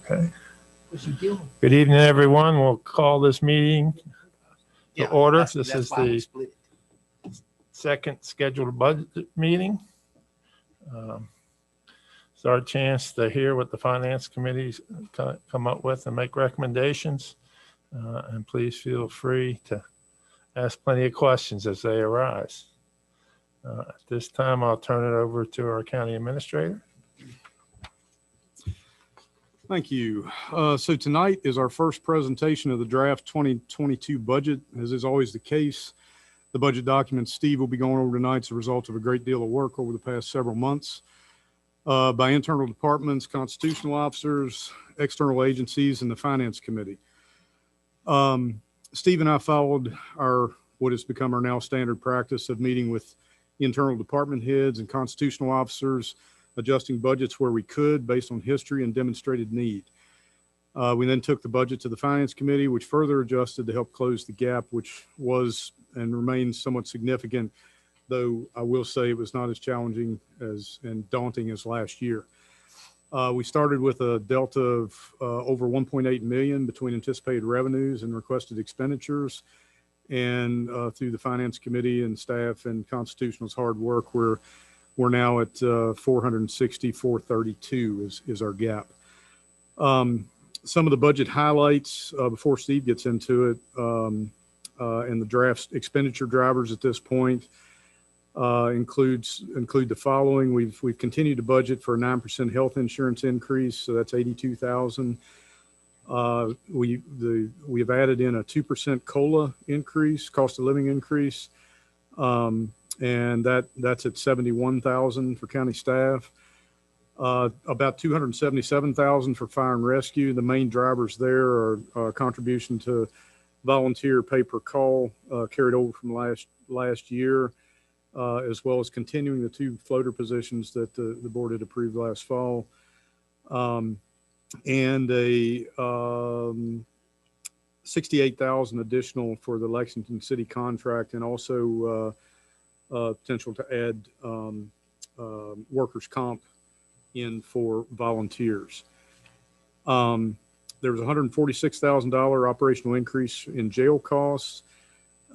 Okay. Good evening, everyone. We'll call this meeting to order. This is the second scheduled budget meeting. It's our chance to hear what the finance committees come up with and make recommendations. And please feel free to ask plenty of questions as they arise. At this time, I'll turn it over to our county administrator. Thank you. So tonight is our first presentation of the draft 2022 budget. As is always the case, the budget document Steve will be going over tonight is a result of a great deal of work over the past several months by internal departments, constitutional officers, external agencies, and the finance committee. Steve and I followed what has become our now standard practice of meeting with internal department heads and constitutional officers, adjusting budgets where we could based on history and demonstrated need. We then took the budget to the finance committee, which further adjusted to help close the gap, which was and remains somewhat significant, though I will say it was not as challenging and daunting as last year. We started with a delta of over 1.8 million between anticipated revenues and requested expenditures. And through the finance committee and staff and constitutional's hard work, we're now at 432 is our gap. Some of the budget highlights before Steve gets into it and the draft expenditure drivers at this point include the following. We've continued to budget for a 9% health insurance increase, so that's 82,000. We have added in a 2% COLA increase, cost of living increase. And that's at 71,000 for county staff, about 277,000 for fire and rescue. The main drivers there are contribution to volunteer pay per call carried over from last year, as well as continuing the 2 floater positions that the board had approved last fall, and a 68,000 additional for the Lexington City contract, and also potential to add workers' comp in for volunteers. There was $146,000 operational increase in jail costs,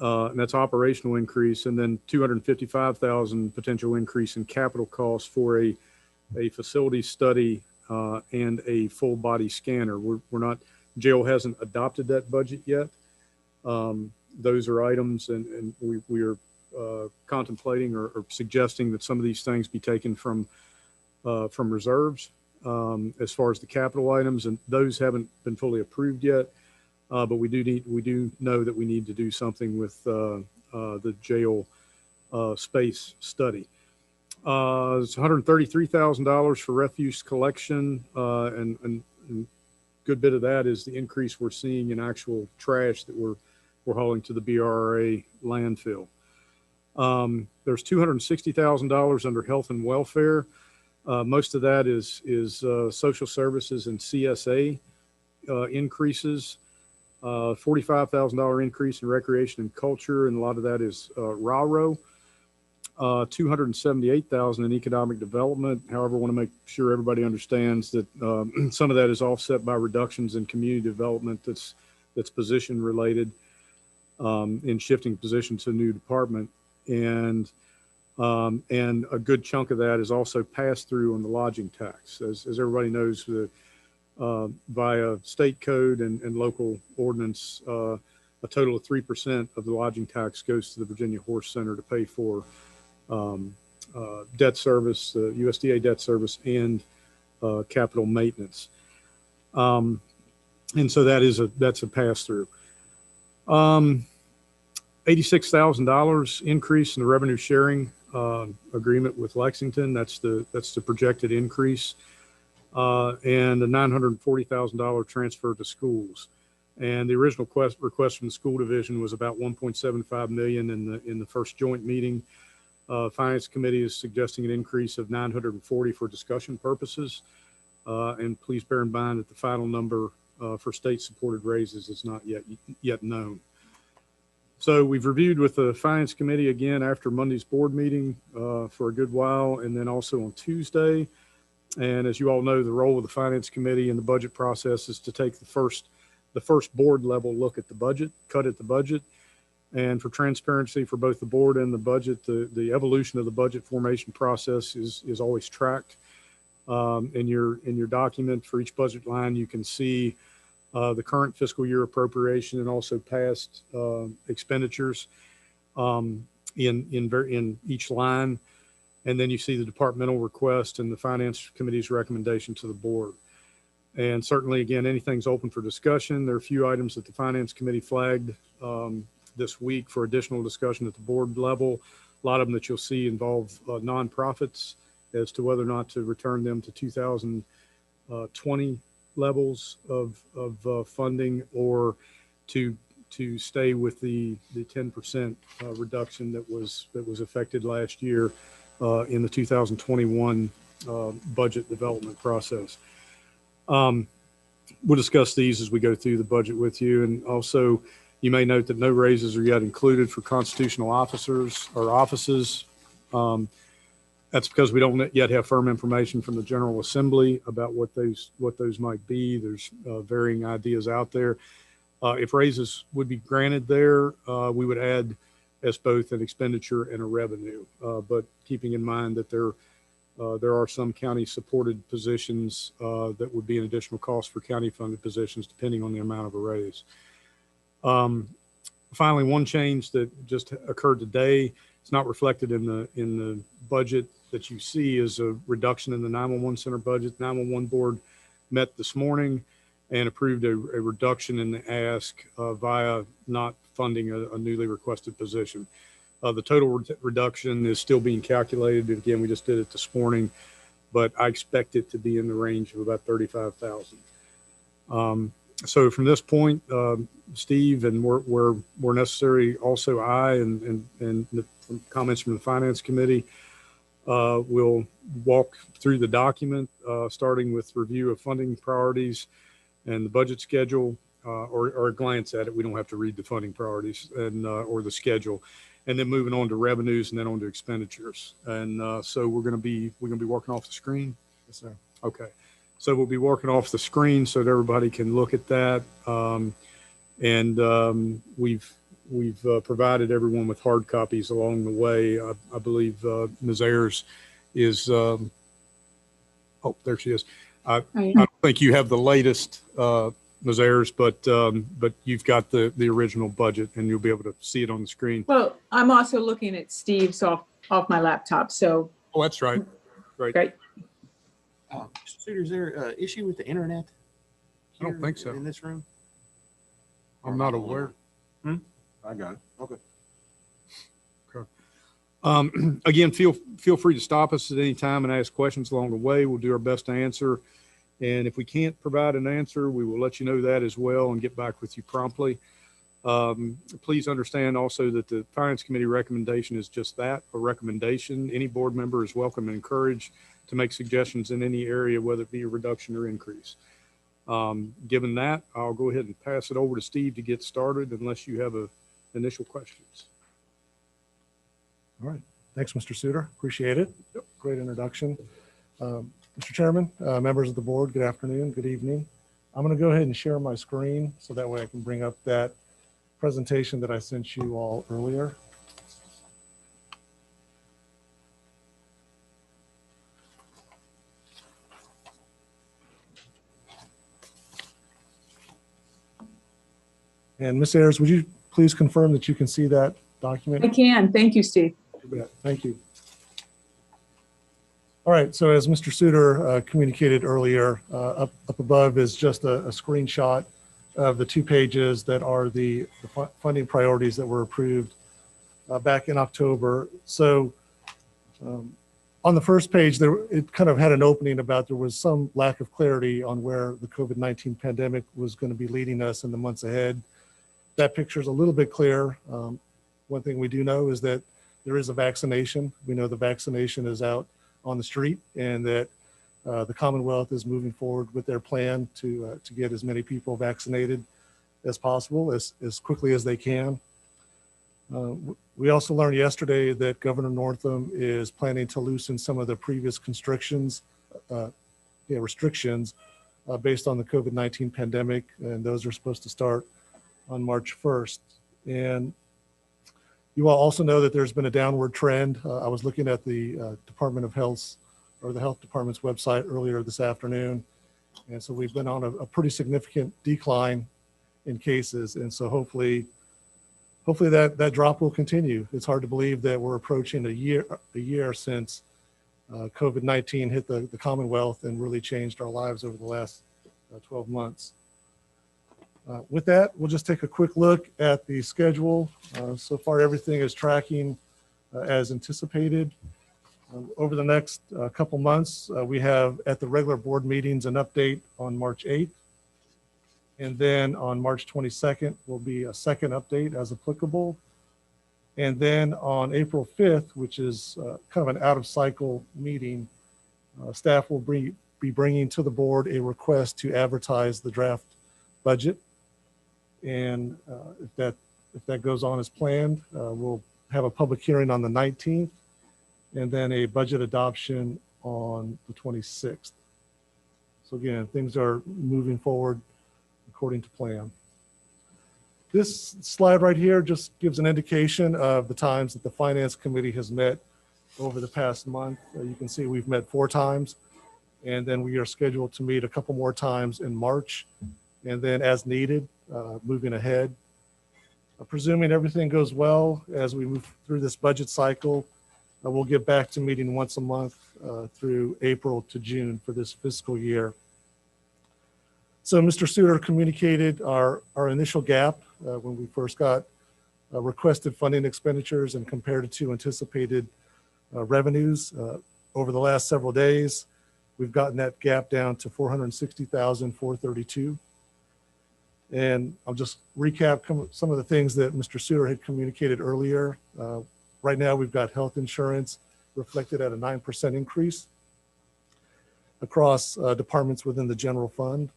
and that's operational increase, and then $255,000 potential increase in capital costs for a facility study and a full body scanner. Jail hasn't adopted that budget yet. Those are items, and we are contemplating or suggesting that some of these things be taken from reserves as far as the capital items, and those haven't been fully approved yet. But we do know that we need to do something with the jail space study. It's $133,000 for refuse collection, and good bit of that is the increase we're seeing in actual trash that we're hauling to the BRA landfill. There's $260,000 under health and welfare. Most of that is social services and CSA increases. $45,000 increase in recreation and culture, and a lot of that is RARO. $278,000 in economic development. However, I want to make sure everybody understands that some of that is offset by reductions in community development that's position related in shifting positions to a new department. And a good chunk of that is also passed through on the lodging tax. As everybody knows, via state code and local ordinance, a total of 3% of the lodging tax goes to the Virginia Horse Center to pay for debt service, USDA debt service, and capital maintenance. And so that's a pass through. $86,000 increase in the revenue sharing agreement with Lexington. That's the projected increase, and a $940,000 transfer to schools. And the original request from the school division was about $1.75 million in the first joint meeting. Finance committee is suggesting an increase of $940,000 for discussion purposes. And please bear in mind that the final number for state supported raises is not yet known. So we've reviewed with the finance committee again after Monday's board meeting for a good while, and then also on Tuesday. And as you all know, the role of the Finance Committee in the budget process is to take the first board level look at the budget, cut at the budget. And for transparency for both the board and the budget, the evolution of the budget formation process is always tracked. In your document for each budget line, you can see the current fiscal year appropriation and also past expenditures in each line. And then you see the departmental request and the Finance Committee's recommendation to the board. And certainly, again, anything's open for discussion. There are a few items that the Finance Committee flagged this week for additional discussion at the board level. A lot of them that you'll see involve nonprofits as to whether or not to return them to 2020 levels of funding, or to stay with the 10% reduction that was affected last year in the 2021 budget development process. We'll discuss these as we go through the budget with you. And also, you may note that no raises are yet included for constitutional officers or offices. That's because we don't yet have firm information from the General Assembly about what those might be. There's varying ideas out there. If raises would be granted there, we would add as both an expenditure and a revenue. But keeping in mind that there are some county-supported positions that would be an additional cost for county-funded positions, depending on the amount of a raise. Finally, one change that just occurred today, it's not reflected in the budget that you see, is a reduction in the 911 center budget. 911 board met this morning and approved a reduction in the ask via not funding a newly requested position. The total reduction is still being calculated. Again, we just did it this morning, but I expect it to be in the range of about $35,000. So from this point, Steve, and where necessary, also I and the comments from the Finance Committee, we'll walk through the document, starting with review of funding priorities and the budget schedule, or a glance at it. We don't have to read the funding priorities and or the schedule, and then moving on to revenues and then on to expenditures. And so we're going to be working off the screen. Yes, sir. Okay. So we'll be working off the screen so that everybody can look at that. We've provided everyone with hard copies along the way. I believe Ms. Ayers is, oh, there she is. I don't think you have the latest, Ms. Ayers, but you've got the original budget, and you'll be able to see it on the screen. Well, I'm also looking at Steve's off my laptop, so. Oh, that's right. Right. Great. Mr. Suter, is there an issue with the internet? I don't think so. In this room? I'm not aware. I got it. Okay. Again, feel free to stop us at any time and ask questions along the way. We'll do our best to answer. And if we can't provide an answer, we will let you know that as well and get back with you promptly. Please understand also that the Finance Committee recommendation is just that, a recommendation. Any board member is welcome and encouraged to make suggestions in any area, whether it be a reduction or increase. Given that, I'll go ahead and pass it over to Steve to get started, unless you have initial questions. All right. Thanks, Mr. Suter. Appreciate it. Yep. Great introduction. Mr. Chairman, members of the board, good afternoon, good evening. I'm going to go ahead and share my screen so that way I can bring up that presentation that I sent you all earlier. And Ms. Ayers, would you please confirm that you can see that document? I can. Thank you, Steve. Thank you. All right, so as Mr. Suter communicated earlier, up above is just a screenshot of the 2 pages that are the funding priorities that were approved back in October. So on the first page, it kind of had an opening about there was some lack of clarity on where the COVID-19 pandemic was going to be leading us in the months ahead. That picture is a little bit clear. One thing we do know is that there is a vaccination. We know the vaccination is out on the street, and that the Commonwealth is moving forward with their plan to get as many people vaccinated as possible, as quickly as they can. We also learned yesterday that Governor Northam is planning to loosen some of the previous constrictions restrictions based on the COVID-19 pandemic, and those are supposed to start on March 1st. And you all also know that there's been a downward trend. I was looking at the Department of Health's or the Health Department's website earlier this afternoon. And so we've been on a pretty significant decline in cases. And so hopefully that drop will continue. It's hard to believe that we're approaching a year since COVID-19 hit the Commonwealth and really changed our lives over the last 12 months. With that, we'll just take a quick look at the schedule. So far, everything is tracking as anticipated. Over the next couple months, we have at the regular board meetings an update on March 8th. And then on March 22nd will be a second update as applicable. And then on April 5th, which is kind of an out of cycle meeting, staff will be bringing to the board a request to advertise the draft budget. And if that goes on as planned, we'll have a public hearing on the 19th and then a budget adoption on the 26th. So again, things are moving forward according to plan. This slide right here just gives an indication of the times that the Finance Committee has met over the past month. You can see we've met 4 times, and then we are scheduled to meet a couple more times in March, and then as needed, moving ahead. Presuming everything goes well as we move through this budget cycle, we'll get back to meeting once a month through April to June for this fiscal year. So Mr. Suter communicated our initial gap when we first got requested funding expenditures and compared it to anticipated revenues. Over the last several days, we've gotten that gap down to $460,432. And I'll just recap some of the things that Mr. Suter had communicated earlier. Right now, we've got health insurance reflected at a 9% increase across departments within the general fund.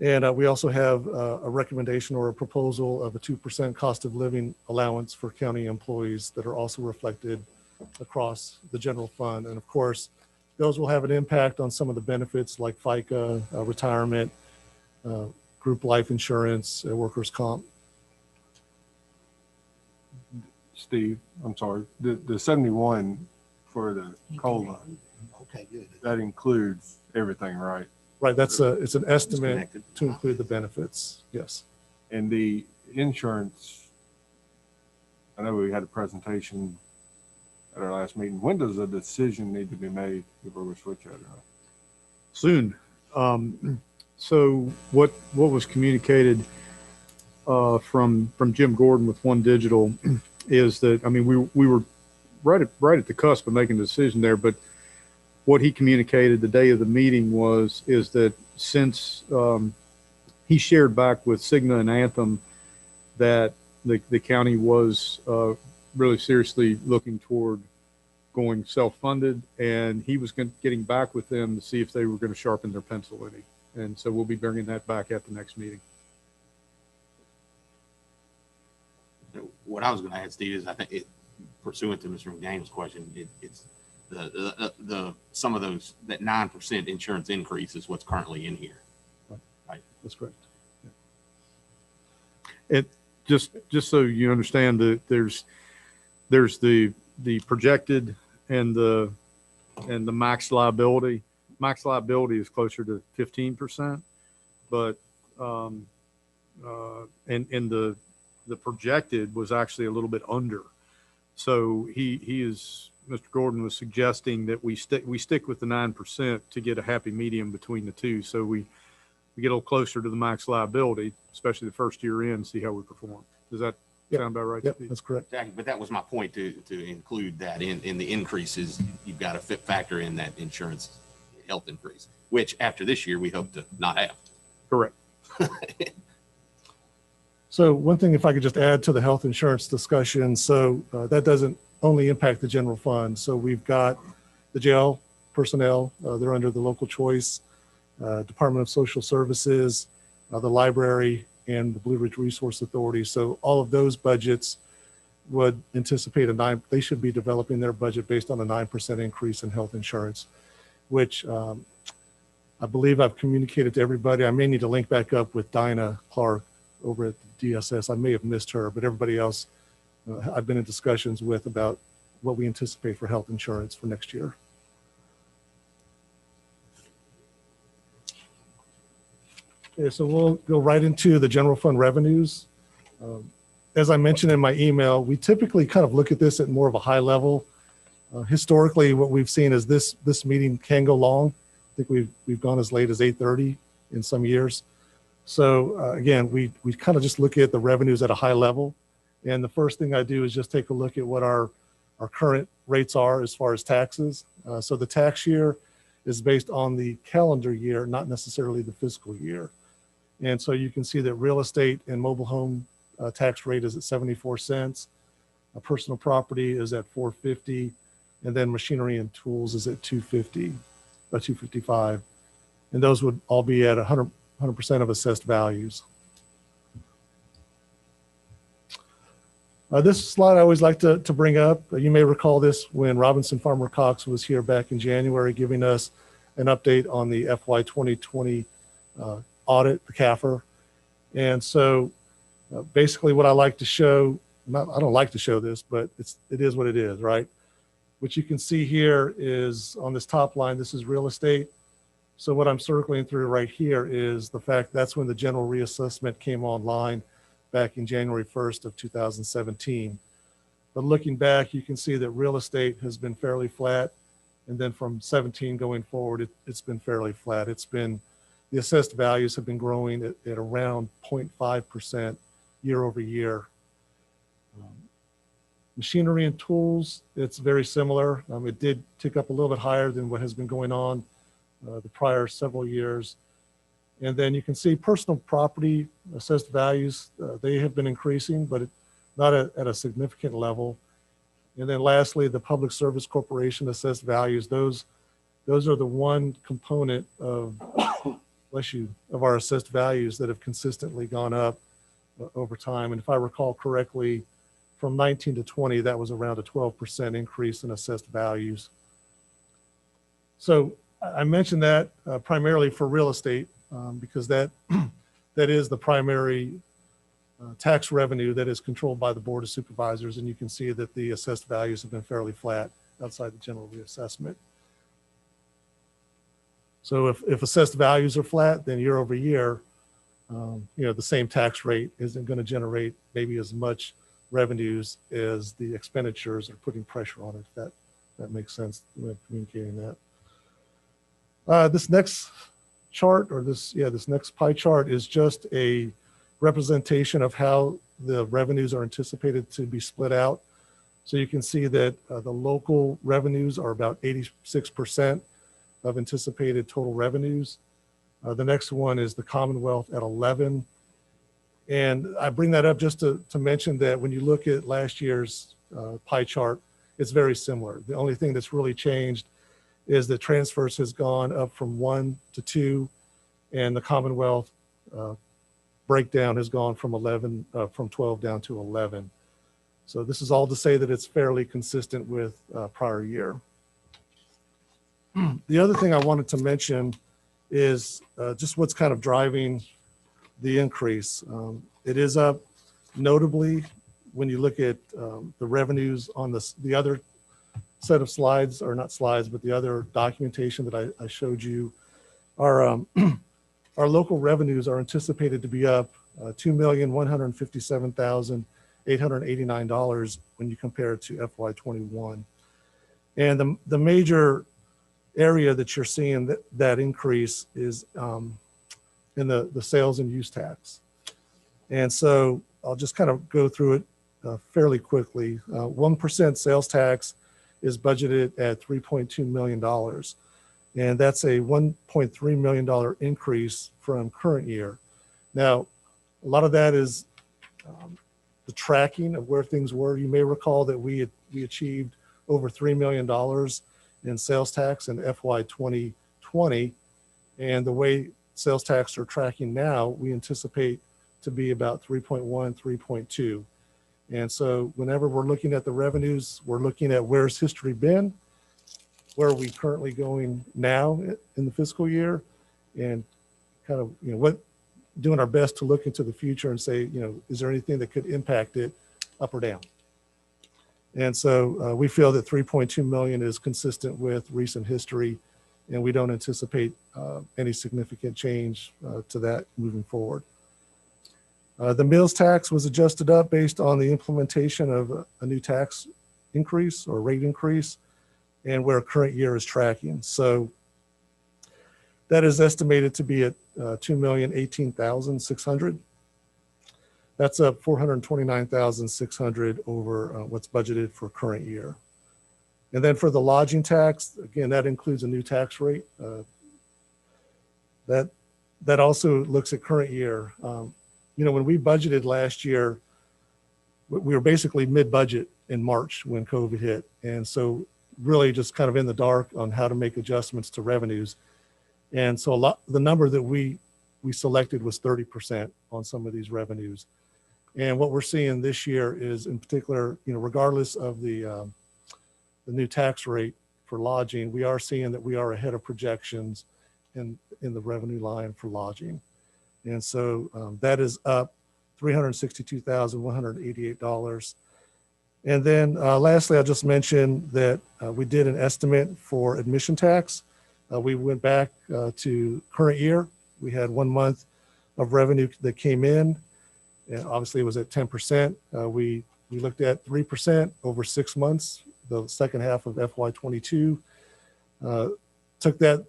And we also have a recommendation or a proposal of a 2% cost of living allowance for county employees that are also reflected across the general fund. And of course, those will have an impact on some of the benefits like FICA, retirement, group life insurance, workers' comp. Steve, I'm sorry, the 71 for the COLA, Okay, good. that includes everything, right? Right, it's an estimate connected. to include the benefits, yes. And the insurance, I know we had a presentation at our last meeting. When does a decision need to be made if we're going to switch that or not? Soon. So what was communicated from Jim Gordon with One Digital is that, I mean, we were right at the cusp of making a decision there, but what he communicated the day of the meeting is that since he shared back with Cigna and Anthem that the county was really seriously looking toward going self-funded, and he was getting back with them to see if they were going to sharpen their pencil any. And so we'll be bringing that back at the next meeting. What I was going to add, Steve, is I think pursuant to Mr. McDaniel's question, it's the some of those, that 9% insurance increase is what's currently in here. Right. That's correct. It just so you understand that there's the projected and the max liability. Max liability is closer to 15%, but and the projected was actually a little bit under. So Mr. Gordon was suggesting that we stick with the 9% to get a happy medium between the two. So we get a little closer to the max liability, especially the first year in, see how we perform. Does that sound about right? Yep, that's correct. Exactly. But that was my point, to include that in the increases. You've got to factor in that insurance health increase, which after this year we hope to not have. Correct. So one thing, if I could just add to the health insurance discussion, so that doesn't only impact the general fund. So we've got the jail personnel, they're under the local choice, Department of Social Services, the library, and the Blue Ridge Resource Authority. So all of those budgets would anticipate they should be developing their budget based on a 9% increase in health insurance, which I believe I've communicated to everybody. I may need to link back up with Dinah Clark over at the DSS. I may have missed her, but everybody else I've been in discussions with about what we anticipate for health insurance for next year. Okay, so we'll go right into the general fund revenues. As I mentioned in my email, we typically kind of look at this at more of a high level. Historically, what we've seen is this meeting can go long. I think we've gone as late as 8:30 in some years. So again, we kind of just look at the revenues at a high level. And the first thing I do is just take a look at what our current rates are as far as taxes. So the tax year is based on the calendar year, not necessarily the fiscal year. And so you can see that real estate and mobile home tax rate is at 74 cents. Personal property is at 450, and then machinery and tools is at 250, 255. And those would all be at 100% of assessed values. This slide I always like to bring up. You may recall this when Robinson Farmer Cox was here back in January, giving us an update on the FY 2020 audit, the CAFR. And so basically what I like to show, I don't like to show this, but it is what it is, right? What you can see here is on this top line, this is real estate. So what I'm circling through right here is the fact that's when the general reassessment came online back in January 1st of 2017. But looking back, you can see that real estate has been fairly flat. And then from 17 going forward, it's been fairly flat. The assessed values have been growing at around 0.5% year over year. Machinery and tools, it's very similar. It did tick up a little bit higher than what has been going on the prior several years. And then you can see personal property assessed values, they have been increasing, but not at a significant level. And then lastly, the Public Service Corporation assessed values, those are the one component of, of our assessed values that have consistently gone up over time. And if I recall correctly, from 19 to 20, that was around a 12% increase in assessed values. So I mentioned that primarily for real estate because that is the primary tax revenue that is controlled by the Board of Supervisors. And you can see that the assessed values have been fairly flat outside the general reassessment. So if assessed values are flat, then year over year, the same tax rate isn't going to generate maybe as much revenues as the expenditures are putting pressure on it. If that makes sense when I'm communicating that. This next chart, or this next pie chart is just a representation of how the revenues are anticipated to be split out. So you can see that the local revenues are about 86% of anticipated total revenues. The next one is the Commonwealth at 11. And I bring that up just to mention that when you look at last year's pie chart, it's very similar. The only thing that's really changed is that transfers has gone up from 1 to 2, and the Commonwealth breakdown has gone from 12 down to 11. So this is all to say that it's fairly consistent with prior year. The other thing I wanted to mention is just what's kind of driving the increase. It is up notably when you look at the revenues on the other set of slides, or not slides, but the other documentation that I showed you. Our local revenues are anticipated to be up $2,157,889 when you compare it to FY21. And the major area that you're seeing that increase is in the sales and use tax. And so I'll just kind of go through it fairly quickly. 1% sales tax is budgeted at $3.2 million. And that's a $1.3 million increase from current year. Now, a lot of that is the tracking of where things were. You may recall that we achieved over $3 million in sales tax in FY 2020. And the way sales tax are tracking now, we anticipate to be about 3.1, 3.2. And so whenever we're looking at the revenues, we're looking at where's history been, where are we currently going now in the fiscal year, and kind of, doing our best to look into the future and say, is there anything that could impact it up or down? And so we feel that 3.2 million is consistent with recent history, and we don't anticipate any significant change to that moving forward. The meals tax was adjusted up based on the implementation of a new tax increase or rate increase and where current year is tracking. So that is estimated to be at 2,018,600. That's up 429,600 over what's budgeted for current year. And then for the lodging tax, again, that includes a new tax rate. That also looks at current year. When we budgeted last year, we were basically mid-budget in March when COVID hit. And so really just kind of in the dark on how to make adjustments to revenues. And so the number that we selected was 30% on some of these revenues. And what we're seeing this year is, in particular, regardless of the new tax rate for lodging, we are seeing that we are ahead of projections in the revenue line for lodging. And so that is up $362,188. And then lastly, I'll just mention that we did an estimate for admission tax. We went back to current year. We had 1 month of revenue that came in, and obviously it was at 10%. We looked at 3% over 6 months, the second half of FY22. Took that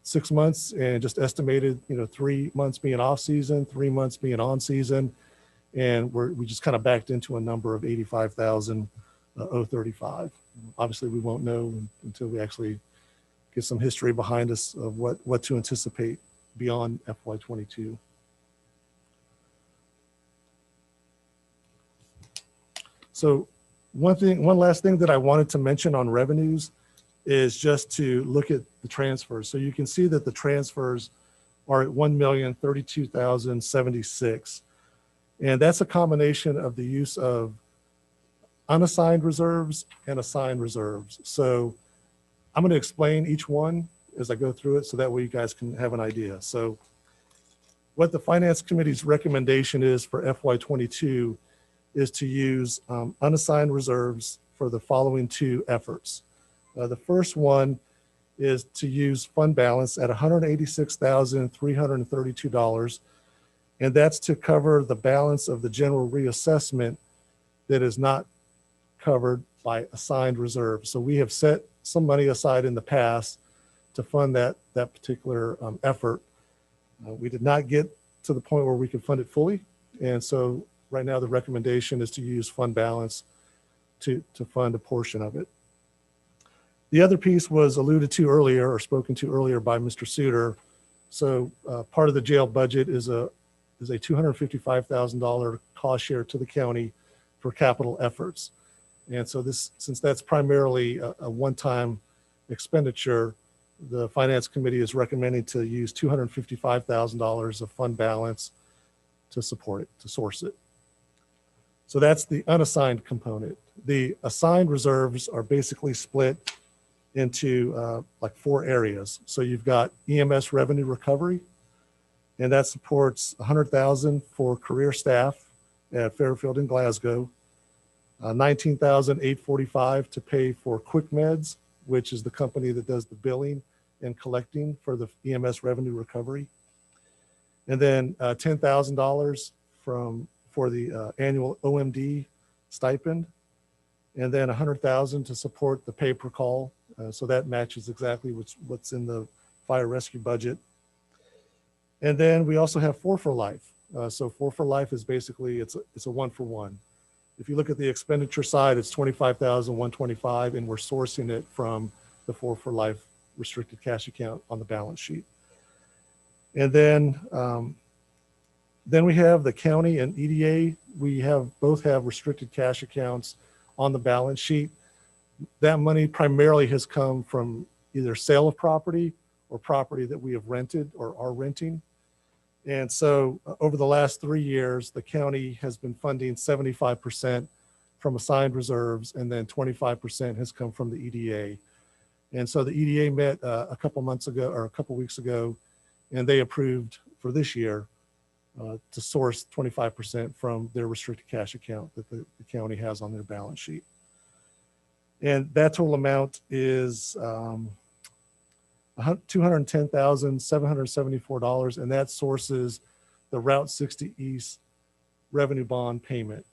6 months and just estimated, 3 months being off season, 3 months being on season, and we just kind of backed into a number of 85,035. Obviously, we won't know until we actually get some history behind us of what to anticipate beyond FY22. So one last thing that I wanted to mention on revenues is just to look at the transfers. So you can see that the transfers are at 1,032,076. And that's a combination of the use of unassigned reserves and assigned reserves. So I'm going to explain each one as I go through it so that way you guys can have an idea. So what the Finance Committee's recommendation is for FY22 is to use unassigned reserves for the following 2 efforts. The first one is to use fund balance at $186,332, and that's to cover the balance of the general reassessment that is not covered by assigned reserves. So we have set some money aside in the past to fund that particular effort. We did not get to the point where we could fund it fully, and so right now the recommendation is to use fund balance to fund a portion of it. The other piece was alluded to earlier or spoken to earlier by Mr. Suter. So part of the jail budget is a $255,000 cost share to the county for capital efforts. And so since that's primarily a one-time expenditure, the Finance Committee is recommending to use $255,000 of fund balance to support it, to source it. So that's the unassigned component. The assigned reserves are basically split into like 4 areas. So you've got EMS revenue recovery, and that supports $100,000 for career staff at Fairfield and Glasgow, $19,845 to pay for Quick Meds, which is the company that does the billing and collecting for the EMS revenue recovery, and then $10,000 for the annual OMD stipend, and then $100,000 to support the pay per call. So that matches exactly what's in the fire rescue budget. And then we also have 4 for Life. So 4 for Life is basically, it's a 1-for-1. If you look at the expenditure side, it's $25,125, and we're sourcing it from the 4 for Life restricted cash account on the balance sheet. And then we have the county and EDA. We both have restricted cash accounts on the balance sheet. That money primarily has come from either sale of property or property that we have rented or are renting. And so over the last 3 years, the county has been funding 75% from assigned reserves, and then 25% has come from the EDA. And so the EDA met a couple months ago or a couple weeks ago, and they approved for this year to source 25% from their restricted cash account that the county has on their balance sheet. And that total amount is $210,774, and that sources the Route 60 East revenue bond payment.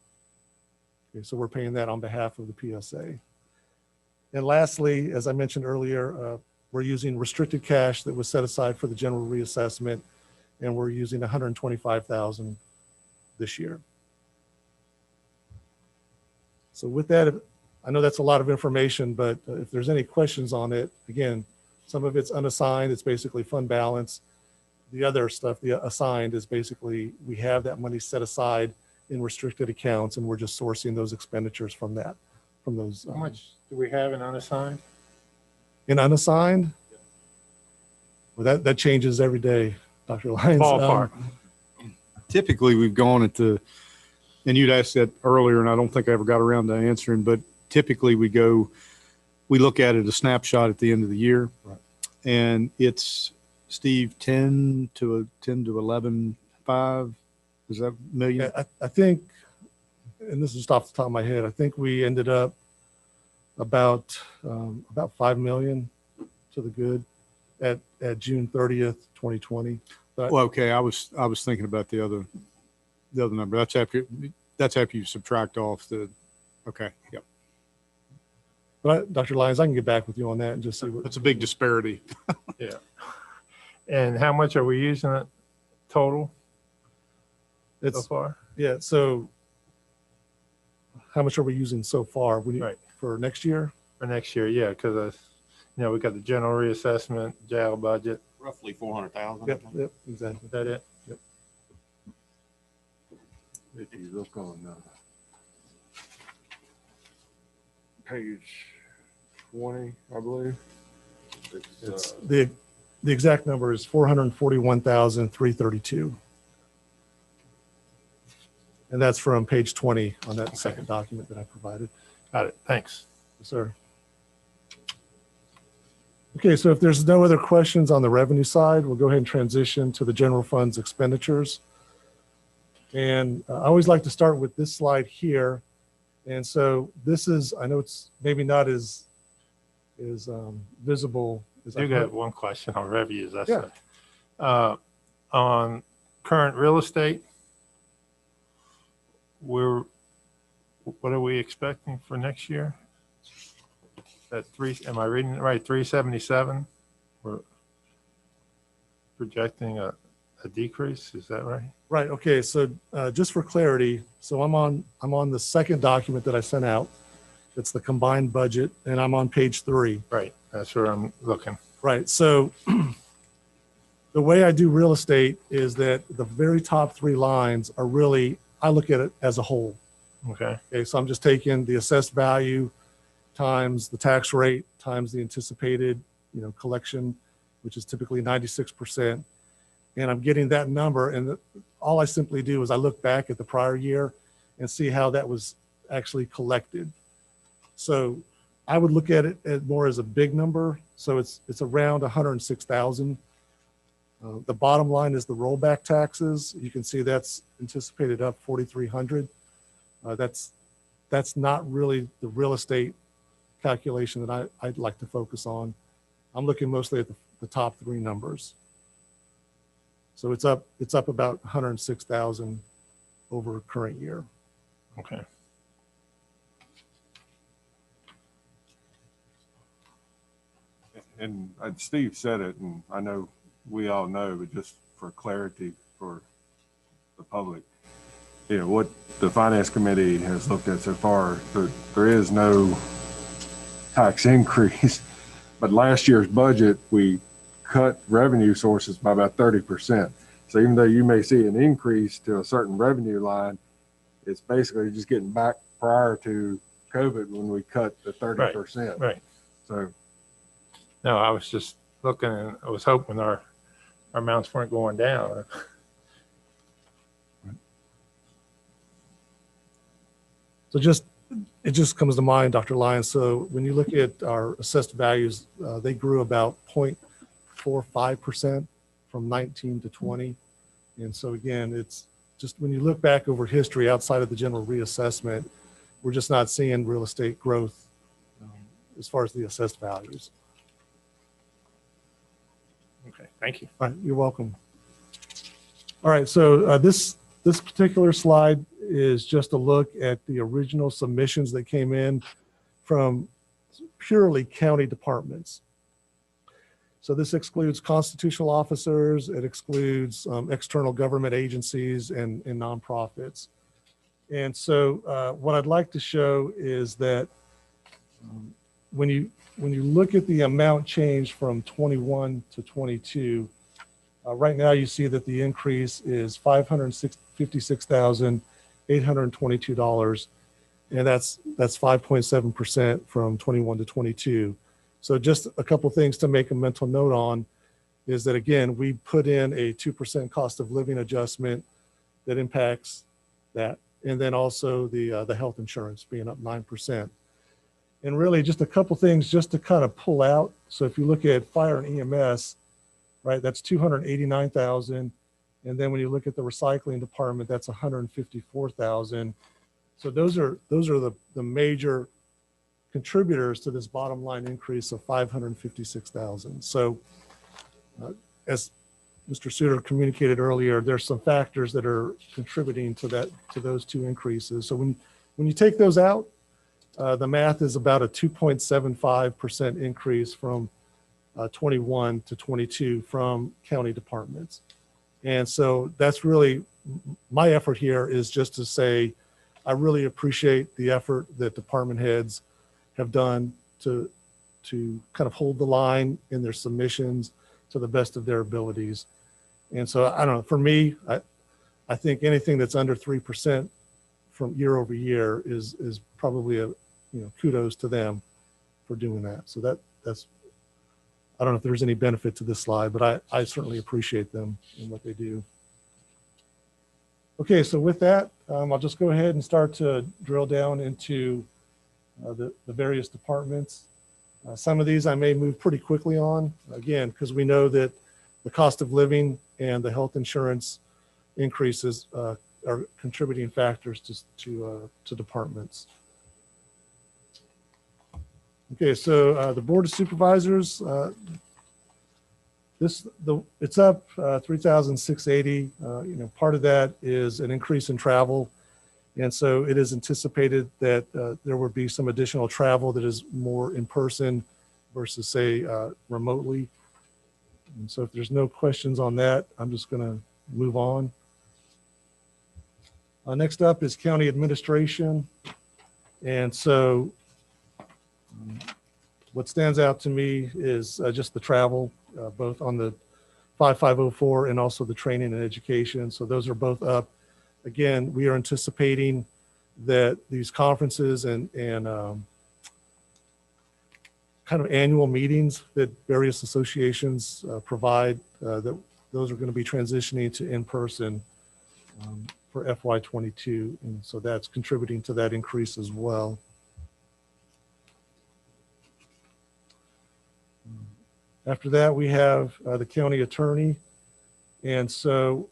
Okay, so we're paying that on behalf of the PSA. And lastly, as I mentioned earlier, we're using restricted cash that was set aside for the general reassessment, and we're using $125,000 this year. So with that, I know that's a lot of information, but if there's any questions on it, again, some of it's unassigned, it's basically fund balance. The other stuff, the assigned, is basically we have that money set aside in restricted accounts, and we're just sourcing those expenditures from that, from those. How much do we have in unassigned? In unassigned? Well, that changes every day, Dr. Lyons. Ballpark. Typically, we've gone into, and you'd asked that earlier, and I don't think I ever got around to answering, but typically we look at it a snapshot at the end of the year. Right. And it's, Steve, 10 to 11.5, is that million? Yeah, I think, and this is just off the top of my head, I think we ended up about 5 million to the good at June 30th, 2020. But, Well, okay, I was thinking about the other number. That's after you subtract off the, okay, yep. but Dr. Lyons, I can get back with you on that and just see what. That's a big disparity. Yeah. And how much are we using it total so It's, far? yeah, so how much are we using so far? Right. For next year? For next year, yeah, because we got the general reassessment, jail budget. Roughly 400,000. Yep, exactly. Is that it? If you look on page 20, I believe. It's the exact number is 441,332. And that's from page 20 on that second document that I provided. Got it. Thanks. Yes, sir. Okay, so if there's no other questions on the revenue side, we'll go ahead and transition to the general fund's expenditures. And I always like to start with this slide here. And so this is, I know it's maybe not as visible as I I do have hope. one question on revenues. That's Yeah. it. On current real estate, what are we expecting for next year? Am I reading it right? 377? We're projecting a decrease, is that right? Right, okay, so just for clarity, so I'm on the second document that I sent out. It's the combined budget, and I'm on page 3. Right, that's where I'm looking. Right, so the way I do real estate is that the very top 3 lines are really, I look at it as a whole. Okay, Okay, so I'm just taking the assessed value times the tax rate times the anticipated, collection, which is typically 96%. And I'm getting that number. And all I simply do is I look back at the prior year and see how that was actually collected. So I would look at it more as a big number. So it's around 106,000. The bottom line is the rollback taxes. You can see that's anticipated up 4,300. That's not really the real estate calculation that I'd like to focus on. I'm looking mostly at the top 3 numbers. So it's up about 106,000 over current year. okay. And Steve said it, and I know we all know, but just for clarity for the public, what the finance committee has looked at so far, there is no tax increase, but last year's budget, we cut revenue sources by about 30%. So even though you may see an increase to a certain revenue line, it's basically just getting back prior to COVID when we cut the 30%. Right. So No, I was just looking and I was hoping our amounts weren't going down. So it just comes to mind, Dr. Lyons. So when you look at our assessed values, they grew about 0.45% from 19 to 20. And so again, it's just when you look back over history outside of the general reassessment, we're just not seeing real estate growth as far as the assessed values. Okay, thank you. All right, you're welcome. All right, so this particular slide is just a look at the original submissions that came in from purely county departments. So this excludes constitutional officers, it excludes external government agencies and nonprofits. And so what I'd like to show is that when you look at the amount change from 21 to 22, right now you see that the increase is $556,822, and that's 5.7% from 21 to 22. So just a couple things to make a mental note on is that, again, we put in a 2% cost of living adjustment that impacts that. And then also the health insurance being up 9%. And really just a couple things just to kind of pull out. So if you look at fire and EMS, right, that's 289,000. And then when you look at the recycling department, that's 154,000. So those are the major contributors to this bottom line increase of 556,000. So as Mr. Suter communicated earlier, there's some factors that are contributing to those two increases. So when you take those out, the math is about a 2.75% increase from 21 to 22 from county departments. And so that's really my effort here, is just to say, I really appreciate the effort that department heads have done to kind of hold the line in their submissions to the best of their abilities. And so I don't know, for me, I think anything that's under 3% from year over year is probably kudos to them for doing that. So that's, I don't know if there's any benefit to this slide, but I certainly appreciate them and what they do. Okay, so with that, I'll just go ahead and start to drill down into the various departments. Some of these I may move pretty quickly on, again, because we know that the cost of living and the health insurance increases are contributing factors to departments. Okay, so the Board of Supervisors, it's up 3,680. Part of that is an increase in travel. And so it is anticipated that there will be some additional travel that is more in person versus, say, remotely. And so if there's no questions on that, I'm just going to move on. Next up is county administration. And so what stands out to me is just the travel, both on the 5504 and also the training and education. So those are both up. Again, we are anticipating that these conferences and kind of annual meetings that various associations provide, that those are going to be transitioning to in-person for FY22. And so that's contributing to that increase as well. After that, we have the county attorney. And so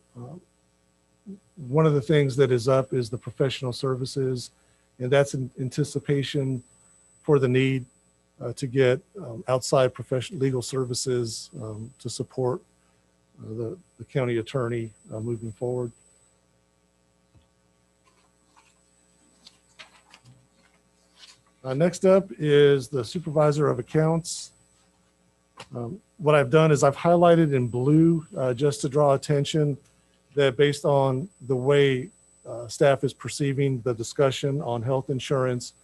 one of the things that is up is the professional services, and that's in anticipation for the need to get outside professional legal services to support the county attorney moving forward. Next up is the supervisor of accounts. What I've done is I've highlighted in blue just to draw attention that based on the way staff is perceiving the discussion on health insurance,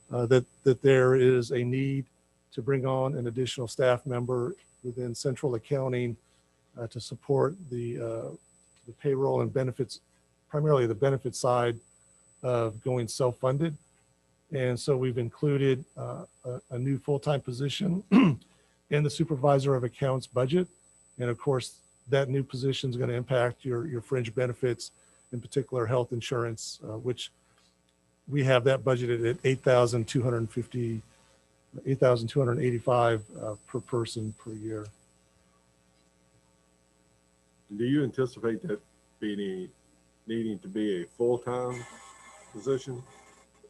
that there is a need to bring on an additional staff member within central accounting to support the payroll and benefits, primarily the benefit side of going self-funded. And so we've included a new full-time position in the supervisor of accounts budget. And of course, that new position is going to impact your fringe benefits, in particular health insurance, which we have that budgeted at $8,285 per person per year. Do you anticipate that needing to be a full-time position?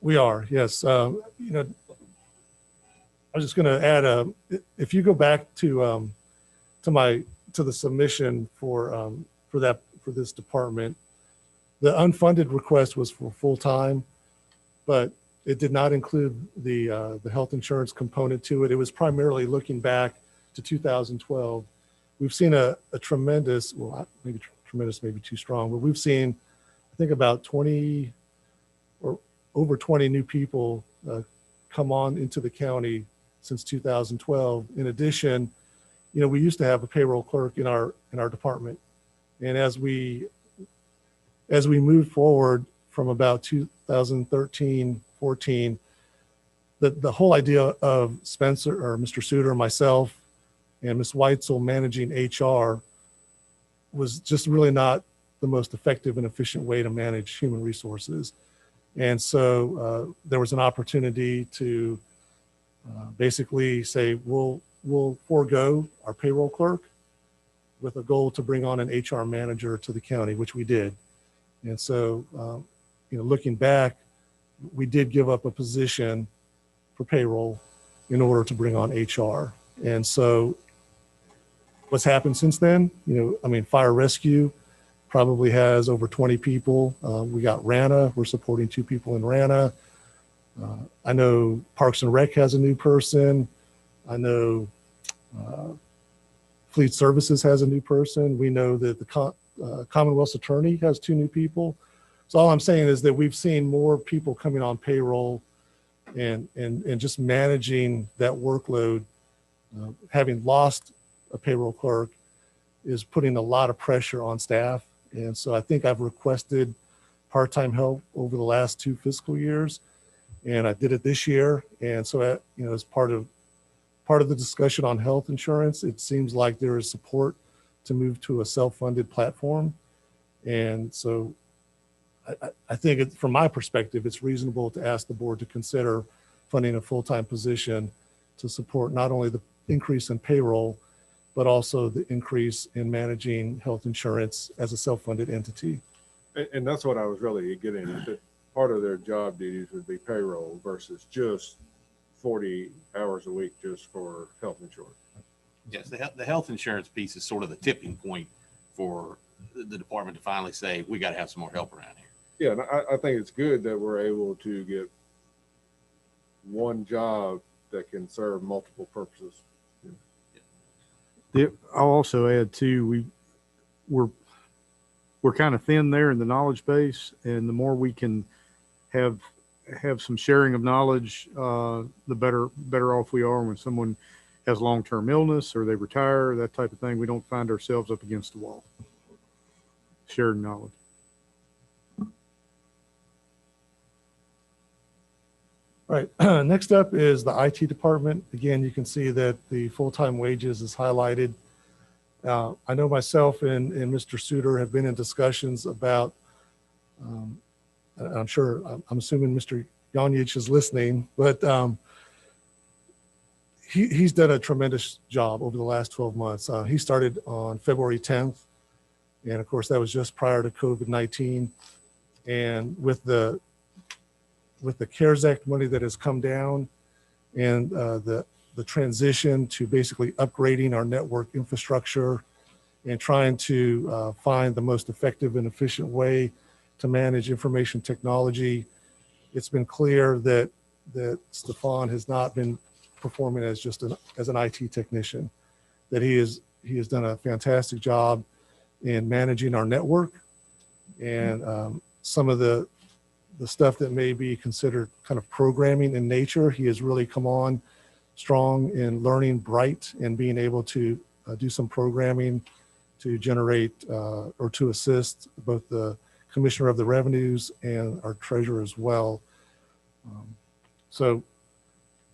We are, yes. You know, I was just going to add, if you go back to the submission for this department, the unfunded request was for full-time, but it did not include the health insurance component to it. It was primarily looking back to 2012. We've seen a tremendous, well, maybe tremendous, maybe too strong, but we've seen, I think, about 20 or over 20 new people come on into the county since 2012. In addition, you know, we used to have a payroll clerk in our department, and as we moved forward from about 2013, 14, the whole idea of Spencer or Mr. Suter, myself, and Ms. Weitzel managing HR was just really not the most effective and efficient way to manage human resources. And so there was an opportunity to basically say, we'll forego our payroll clerk with a goal to bring on an HR manager to the county, which we did. And so, you know, looking back, we did give up a position for payroll in order to bring on HR. And so what's happened since then, you know, I mean, fire rescue probably has over 20 people. We got RANA. We're supporting 2 people in RANA. I know Parks and Rec has a new person. I know Fleet Services has a new person. We know that the Commonwealth's attorney has 2 new people. So all I'm saying is that we've seen more people coming on payroll and just managing that workload. Having lost a payroll clerk is putting a lot of pressure on staff. And so I think I've requested part-time help over the last 2 fiscal years, and I did it this year. And so, you know, as part of the discussion on health insurance, it seems like there is support to move to a self-funded platform. And so I think from my perspective, it's reasonable to ask the board to consider funding a full-time position to support not only the increase in payroll, but also the increase in managing health insurance as a self-funded entity. And that's what I was really getting at, that part of their job duties would be payroll versus just 40 hours a week just for health insurance. Yes, the health insurance piece is sort of the tipping point for the department to finally say, we got to have some more help around here. Yeah, and I think it's good that we're able to get one job that can serve multiple purposes. I'll also add too, we're kind of thin there in the knowledge base, and the more we can have some sharing of knowledge, the better off we are when someone has long-term illness or they retire, that type of thing. We don't find ourselves up against the wall. Sharing knowledge. All right, next up is the IT department. Again, you can see that the full-time wages is highlighted. I know myself and Mr. Suter have been in discussions about, I'm assuming Mr. Yanyich is listening, but he's done a tremendous job over the last 12 months. He started on February 10th. And of course, that was just prior to COVID-19. And with the CARES Act money that has come down and the transition to basically upgrading our network infrastructure and trying to find the most effective and efficient way to manage information technology, it's been clear that Stefan has not been performing as just as an IT technician, that he has done a fantastic job in managing our network, and some of the stuff that may be considered kind of programming in nature, he has really come on strong in learning Bright and being able to do some programming to generate or to assist both the Commissioner of the Revenues and our treasurer as well. So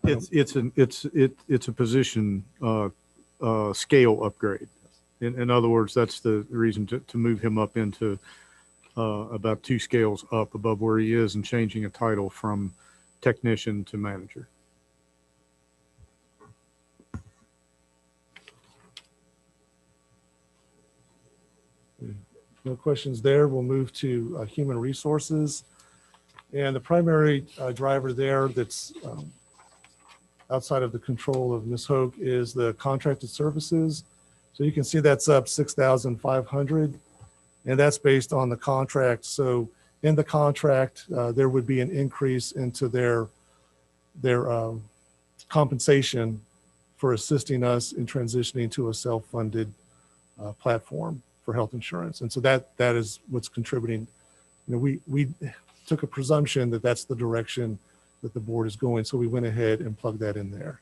it's a position scale upgrade. In other words, that's the reason to move him up into about 2 scales up above where he is and changing a title from technician to manager. No questions there. We'll move to human resources. And the primary driver there that's outside of the control of Ms. Hoke is the contracted services. So you can see that's up 6,500, and that's based on the contract. So in the contract, there would be an increase into their compensation for assisting us in transitioning to a self-funded platform for health insurance. And so that is what's contributing. You know, we took a presumption that that's the direction that the board is going. So we went ahead and plugged that in there.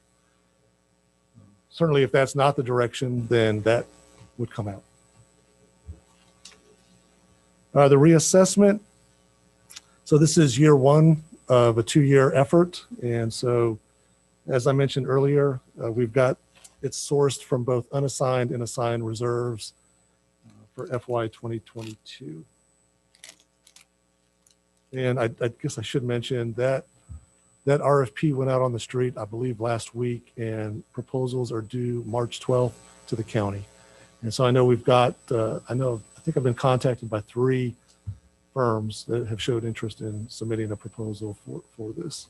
Certainly, if that's not the direction, then that would come out. The reassessment. So this is year one of a 2-year effort. And so, as I mentioned earlier, we've got it's sourced from both unassigned and assigned reserves for FY 2022. And I guess I should mention that that RFP went out on the street, I believe, last week, and proposals are due March 12th to the county. And so I know we've got, I think I've been contacted by 3 firms that have showed interest in submitting a proposal for this.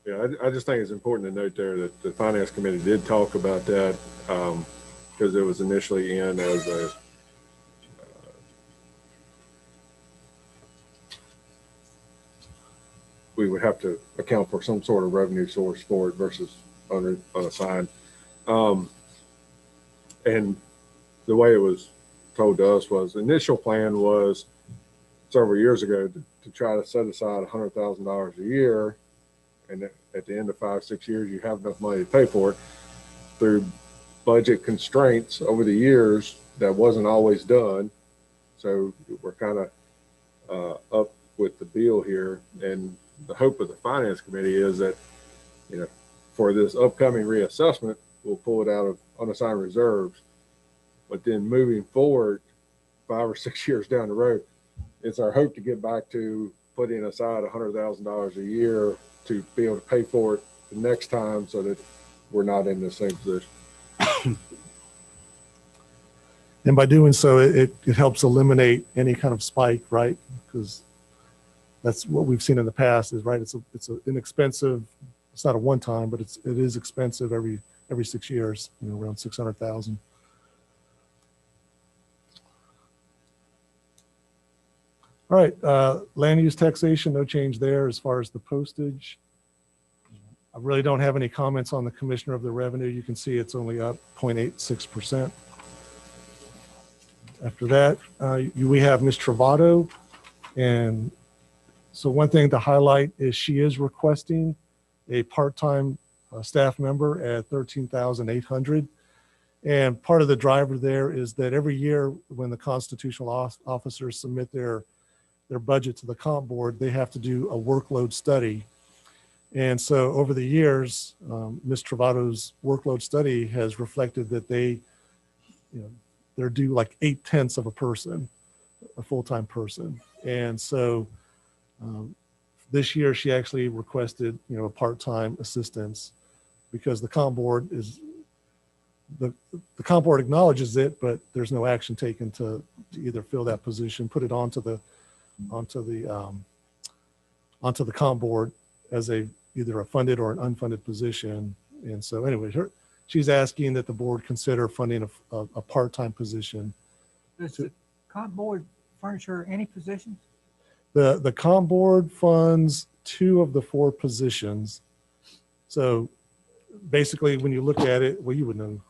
Yeah, I just think it's important to note there that the Finance Committee did talk about that because it was initially in as a we would have to account for some sort of revenue source for it versus unassigned. And the way it was told to us was the initial plan was several years ago to try to set aside $100,000 a year. And at the end of 5-6 years, you have enough money to pay for it. Through budget constraints over the years, that wasn't always done. So we're kind of up with the bill here. And the hope of the Finance Committee is that, you know, for this upcoming reassessment, we'll pull it out of unassigned reserves. But then moving forward, 5 or 6 years down the road, it's our hope to get back to putting aside $100,000 a year to be able to pay for it the next time so that we're not in the same position. And by doing so, it helps eliminate any kind of spike, right? Because that's what we've seen in the past is, right, it's an inexpensive, it's not a one-time, but it is expensive every 6 years, you know, around 600,000. All right, land use taxation, no change there as far as the postage. I really don't have any comments on the Commissioner of the Revenue. You can see it's only up 0.86%. After that, we have Ms. Travato. And so one thing to highlight is she is requesting a part-time staff member at $13,800. And part of the driver there is that every year when the constitutional officers submit their budget to the comp board, they have to do a workload study. And so over the years, Ms. Travato's workload study has reflected that they're due like 0.8 of a person, a full-time person. And so this year she actually requested, a part-time assistance because the comp board is, the comp board acknowledges it, but there's no action taken to either fill that position, put it onto the comp board as either a funded or an unfunded position. And so anyway, she's asking that the board consider funding a part-time position. Does the comp board furnish her any positions? The comp board funds 2 of the 4 positions. So basically when you look at it, well, you would know,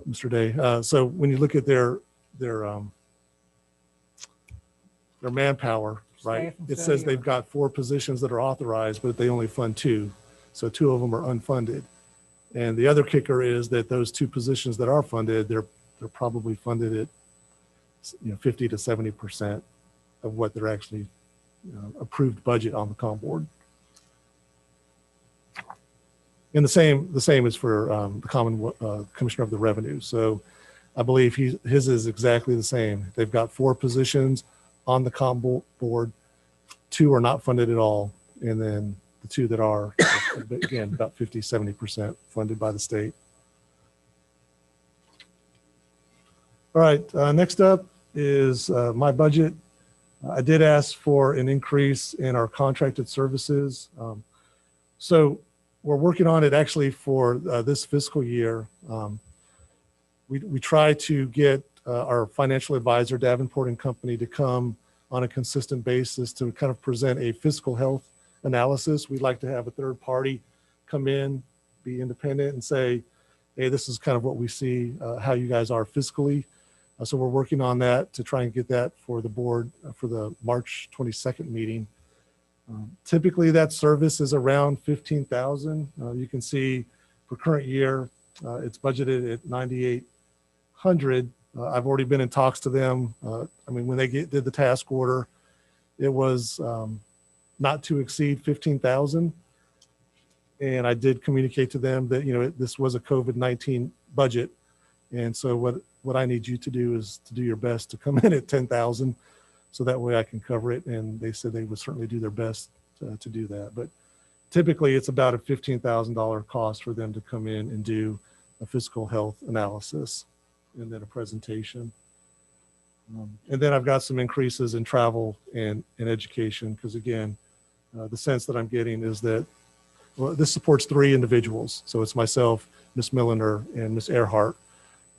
Mr. Day. So when you look at their manpower, right? It says they've got 4 positions that are authorized, but they only fund 2. So 2 of them are unfunded. And the other kicker is that those 2 positions that are funded, they're probably funded at 50 to 70% of what they're actually approved budget on the comp board. And the same is for the common Commissioner of the Revenue. So I believe his is exactly the same. They've got 4 positions on the comp board, 2 are not funded at all. And then the 2 that are, again, about 50, 70% funded by the state. All right, next up is my budget. I did ask for an increase in our contracted services. So we're working on it actually for this fiscal year. We try to get our financial advisor, Davenport and Company, to come on a consistent basis to kind of present a fiscal health analysis. We'd like to have a third party come in, be independent, and say, hey, this is kind of what we see, how you guys are fiscally. So we're working on that to try and get that for the board for the March 22nd meeting. Typically that service is around 15,000. You can see for current year, it's budgeted at 9,800. I've already been in talks to them. I mean, when they did the task order, it was not to exceed 15,000. And I did communicate to them that, you know, this was a COVID-19 budget. And so what I need you to do is to do your best to come in at 10,000. So that way I can cover it. And they said they would certainly do their best to do that. But typically it's about a $15,000 cost for them to come in and do a fiscal health analysis and then a presentation. And then I've got some increases in travel and education, because again, the sense that I'm getting is that, well, this supports 3 individuals. So it's myself, Miss Milliner, and Miss Earhart.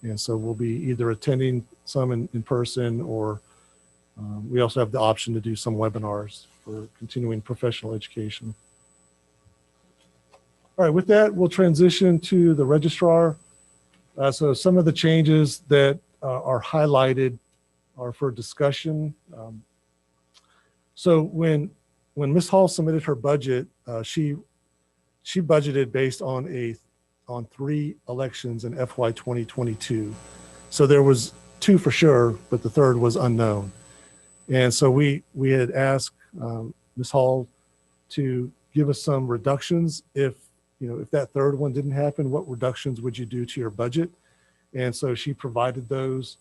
And so we'll be either attending some in person, or we also have the option to do some webinars for continuing professional education. All right, with that, we'll transition to the registrar. So some of the changes that are highlighted are for discussion. So when Ms. Hall submitted her budget, she budgeted based on 3 elections in FY 2022. So there was 2 for sure, but the third was unknown. And so we had asked Ms. Hall to give us some reductions. If that third one didn't happen, what reductions would you do to your budget? And so she provided those.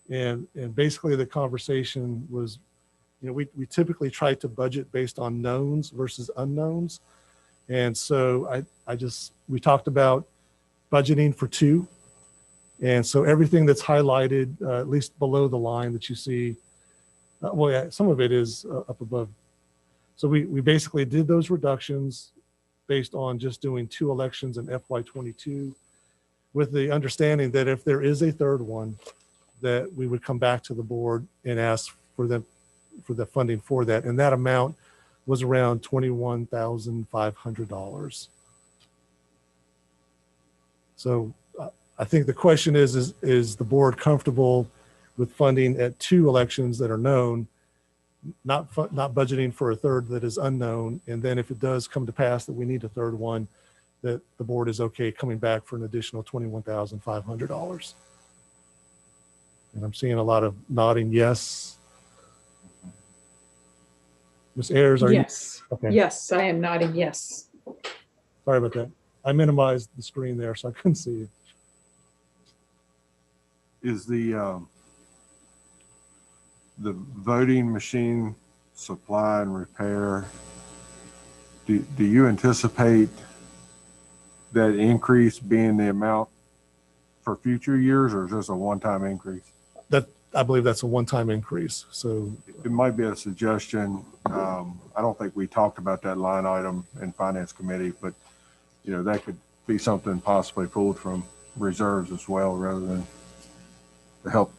And basically the conversation was, we typically try to budget based on knowns versus unknowns. And so we talked about budgeting for 2. And so everything that's highlighted, at least below the line that you see, well, yeah, some of it is up above. So we basically did those reductions based on just doing 2 elections in FY 22, with the understanding that if there is a third one, that we would come back to the board and ask for the funding for that. And that amount was around $21,500. So I think the question is the board comfortable with funding at 2 elections that are known, not budgeting for a third that is unknown? And then if it does come to pass that we need a third one, that the board is okay coming back for an additional $21,500. And I'm seeing a lot of nodding yes. Ms. Ayers, are Yes. you? Okay. Yes, I am nodding yes. Sorry about that. I minimized the screen there so I couldn't see you. Is the voting machine supply and repair, do you anticipate that increase being the amount for future years, or is this a one-time increase? I believe that's a one-time increase. So it might be a suggestion. I don't think we talked about that line item in Finance Committee, but that could be something possibly pulled from reserves as well, rather than to help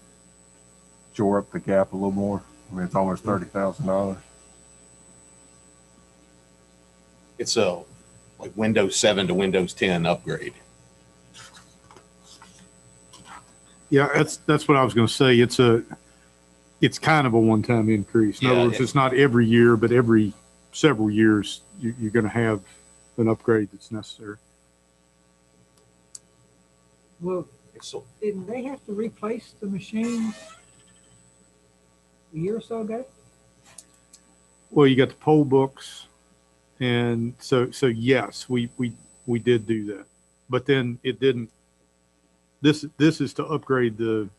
shore up the gap a little more. I mean, it's almost $30,000. It's a like Windows 7 to Windows 10 upgrade. Yeah, that's what I was going to say. It's kind of a one-time increase. In other words, it's not every year, but every several years you're going to have an upgrade that's necessary. Well, didn't they have to replace the machines a year or so ago? Well, you got the poll books, and so yes, we did do that, but then it didn't. This is to upgrade the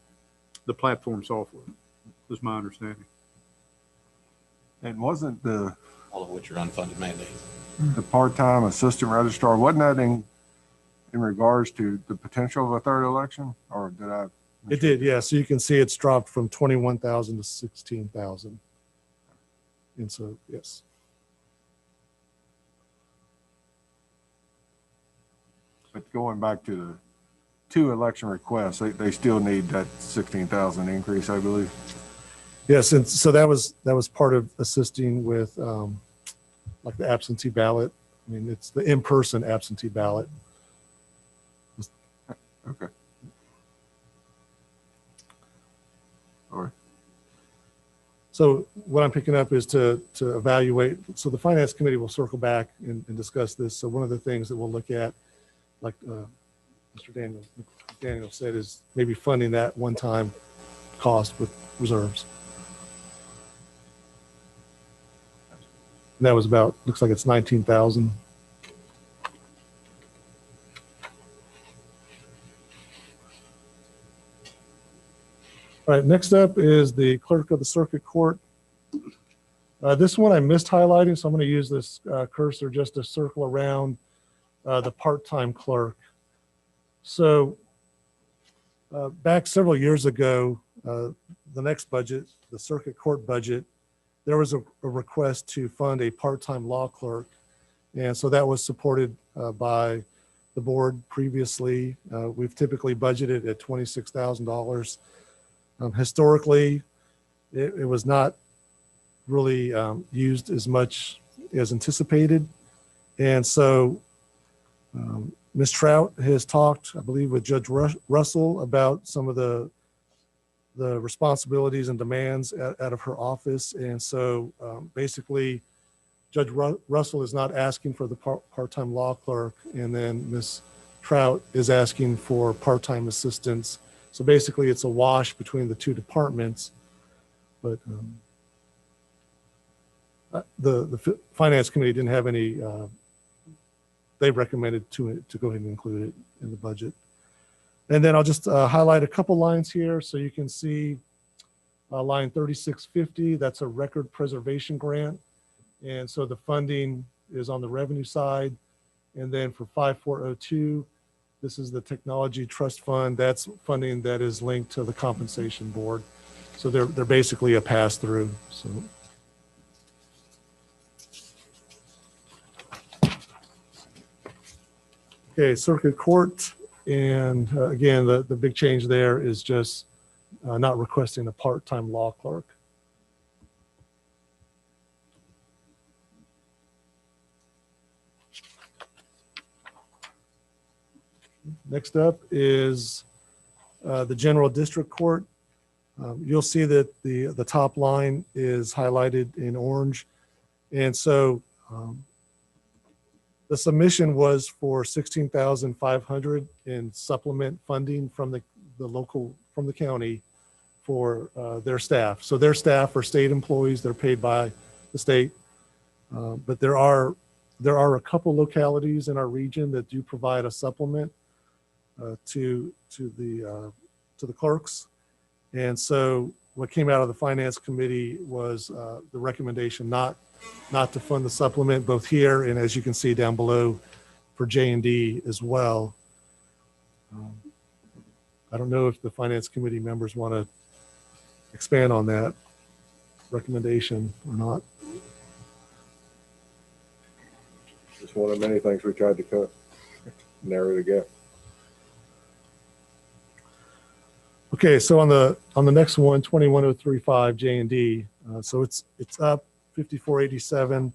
platform software, is my understanding. And wasn't All of which are unfunded mandates. the part-time assistant registrar, wasn't that in regards to the potential of a third election, or did I It did, yeah. So you can see it's dropped from 21,000 to 16,000. And so, yes. But going back to the 2 election requests, they still need that 16,000 increase, I believe. Yes, and so that was part of assisting with like the absentee ballot. I mean, it's the in-person absentee ballot. Okay. All right. So what I'm picking up is to evaluate. So the finance committee will circle back and discuss this. So one of the things that we'll look at, like Mr. Daniel said, is maybe funding that one-time cost with reserves. And that was about, looks like it's 19,000. All right, next up is the clerk of the circuit court. This one I missed highlighting, so I'm going to use this cursor just to circle around the part-time clerk. So back several years ago, the next budget, the circuit court budget, there was a request to fund a part-time law clerk. And so that was supported by the board previously. We've typically budgeted at $26,000. Historically, it was not really used as much as anticipated. And so Ms. Trout has talked, I believe, with Judge Russell about some of the responsibilities and demands out of her office. And so basically, Judge Russell is not asking for the part-time law clerk, and then Ms. Trout is asking for part-time assistants. So basically, it's a wash between the two departments. But the finance committee didn't have any. They recommended to go ahead and include it in the budget. And then I'll just highlight a couple lines here so you can see line 3650. That's a record preservation grant, and so the funding is on the revenue side. And then for 5402. This is the Technology Trust Fund. That's funding that is linked to the compensation board. So they're basically a pass-through. So. Okay, circuit court. And again, the big change there is just not requesting a part-time law clerk. Next up is the General District Court. You'll see that the top line is highlighted in orange. And so the submission was for $16,500 in supplement funding from the county for their staff. So their staff are state employees. They're paid by the state. But there are a couple localities in our region that do provide a supplement to the clerks. And so what came out of the finance committee was the recommendation not to fund the supplement, both here and, as you can see down below, for J&D as well. I don't know if the finance committee members want to expand on that recommendation or not. It's one of many things we tried to cut, narrow the gap. Okay, so on the next one, 21035 J&D, so it's up 5487.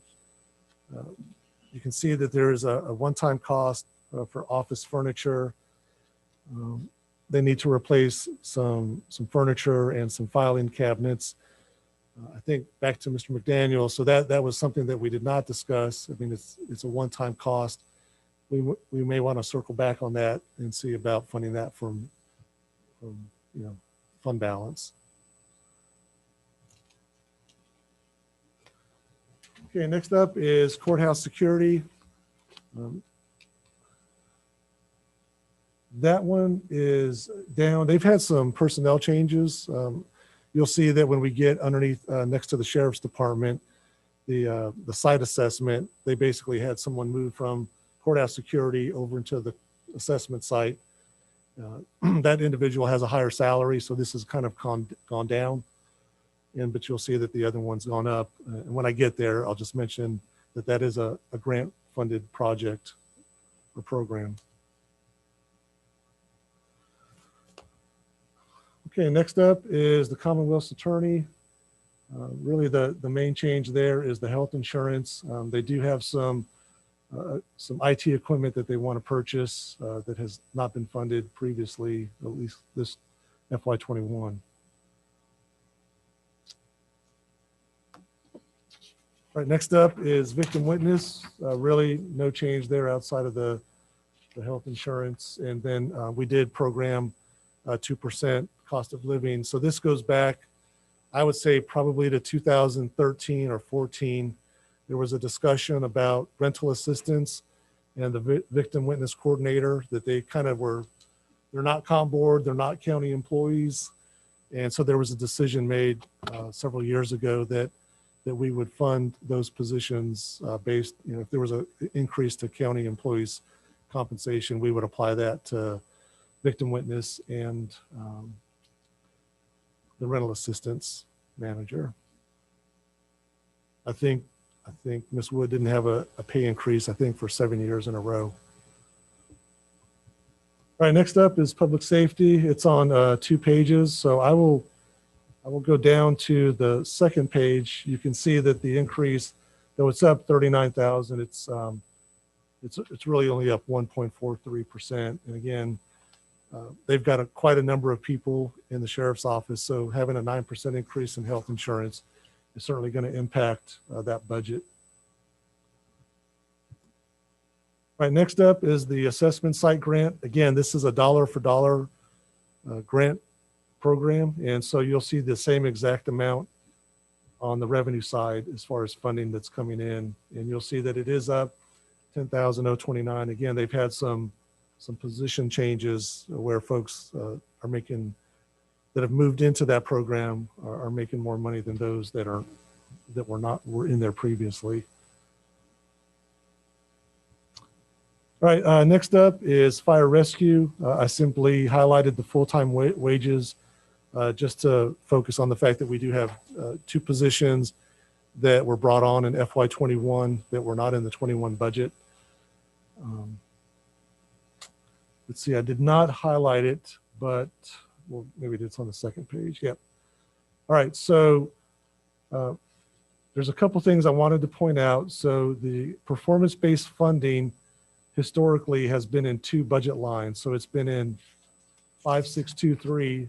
You can see that there is a one-time cost for office furniture. They need to replace some furniture and some filing cabinets. I think back to Mr. McDaniel. So that was something that we did not discuss. I mean, it's a one-time cost. We may want to circle back on that and see about funding that from fund balance. Okay, next up is courthouse security. That one is down. They've had some personnel changes. You'll see that when we get underneath next to the sheriff's department, the site assessment, they basically had someone move from courthouse security over into the assessment site. That individual has a higher salary, so this has kind of gone down. But you'll see that the other one's gone up. And when I get there, I'll just mention that that is a grant-funded project or program. Okay, next up is the Commonwealth's attorney. Really, the main change there is the health insurance. They do have some IT equipment that they want to purchase that has not been funded previously, at least this FY21. All right, next up is victim witness. Really no change there outside of the health insurance. And then we did program 2% cost of living. So this goes back, I would say probably to 2013 or 14. There was a discussion about rental assistance and the victim witness coordinator that they kind of were, they're not COM board, they're not county employees. And so there was a decision made several years ago that we would fund those positions based, if there was an increase to county employees compensation, we would apply that to victim witness and the rental assistance manager. I think Ms. Wood didn't have a pay increase, I think, for 7 years in a row. All right, next up is public safety. It's on 2 pages. So I will go down to the second page. You can see that the increase, though it's up 39,000, it's really only up 1.43%. And again, they've got quite a number of people in the sheriff's office. So having a 9% increase in health insurance is certainly going to impact that budget. All right, next up is the assessment site grant. Again, this is a dollar for dollar grant program. And so you'll see the same exact amount on the revenue side as far as funding that's coming in. And you'll see that it is up 10,029. Again, they've had some position changes where folks are making, that have moved into that program are making more money than those that were in there previously. All right, next up is fire rescue. I simply highlighted the full-time wages just to focus on the fact that we do have 2 positions that were brought on in FY21 that were not in the 21 budget. Let's see, I did not highlight it, but well, maybe it's on the second page. Yep. All right, so there's a couple things I wanted to point out. So the performance-based funding historically has been in 2 budget lines. So it's been in 5623,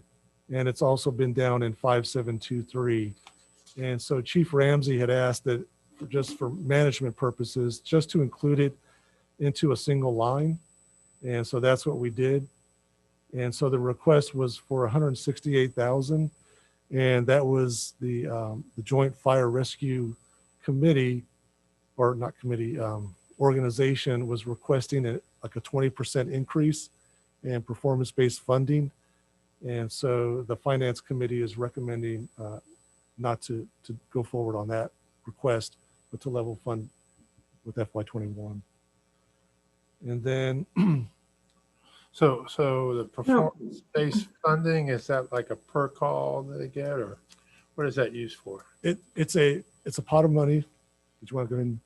and it's also been down in 5723. And so Chief Ramsey had asked that just for management purposes, just to include it into a single line. And so that's what we did. And so the request was for 168,000, and that was the Joint Fire Rescue Committee, or not committee, organization was requesting like a 20% increase in performance-based funding. And so the Finance Committee is recommending not to go forward on that request, but to level fund with FY21. And then So the performance-based funding, is that like a per call that they get, or what is that used for? it's a pot of money. Did you want to go in?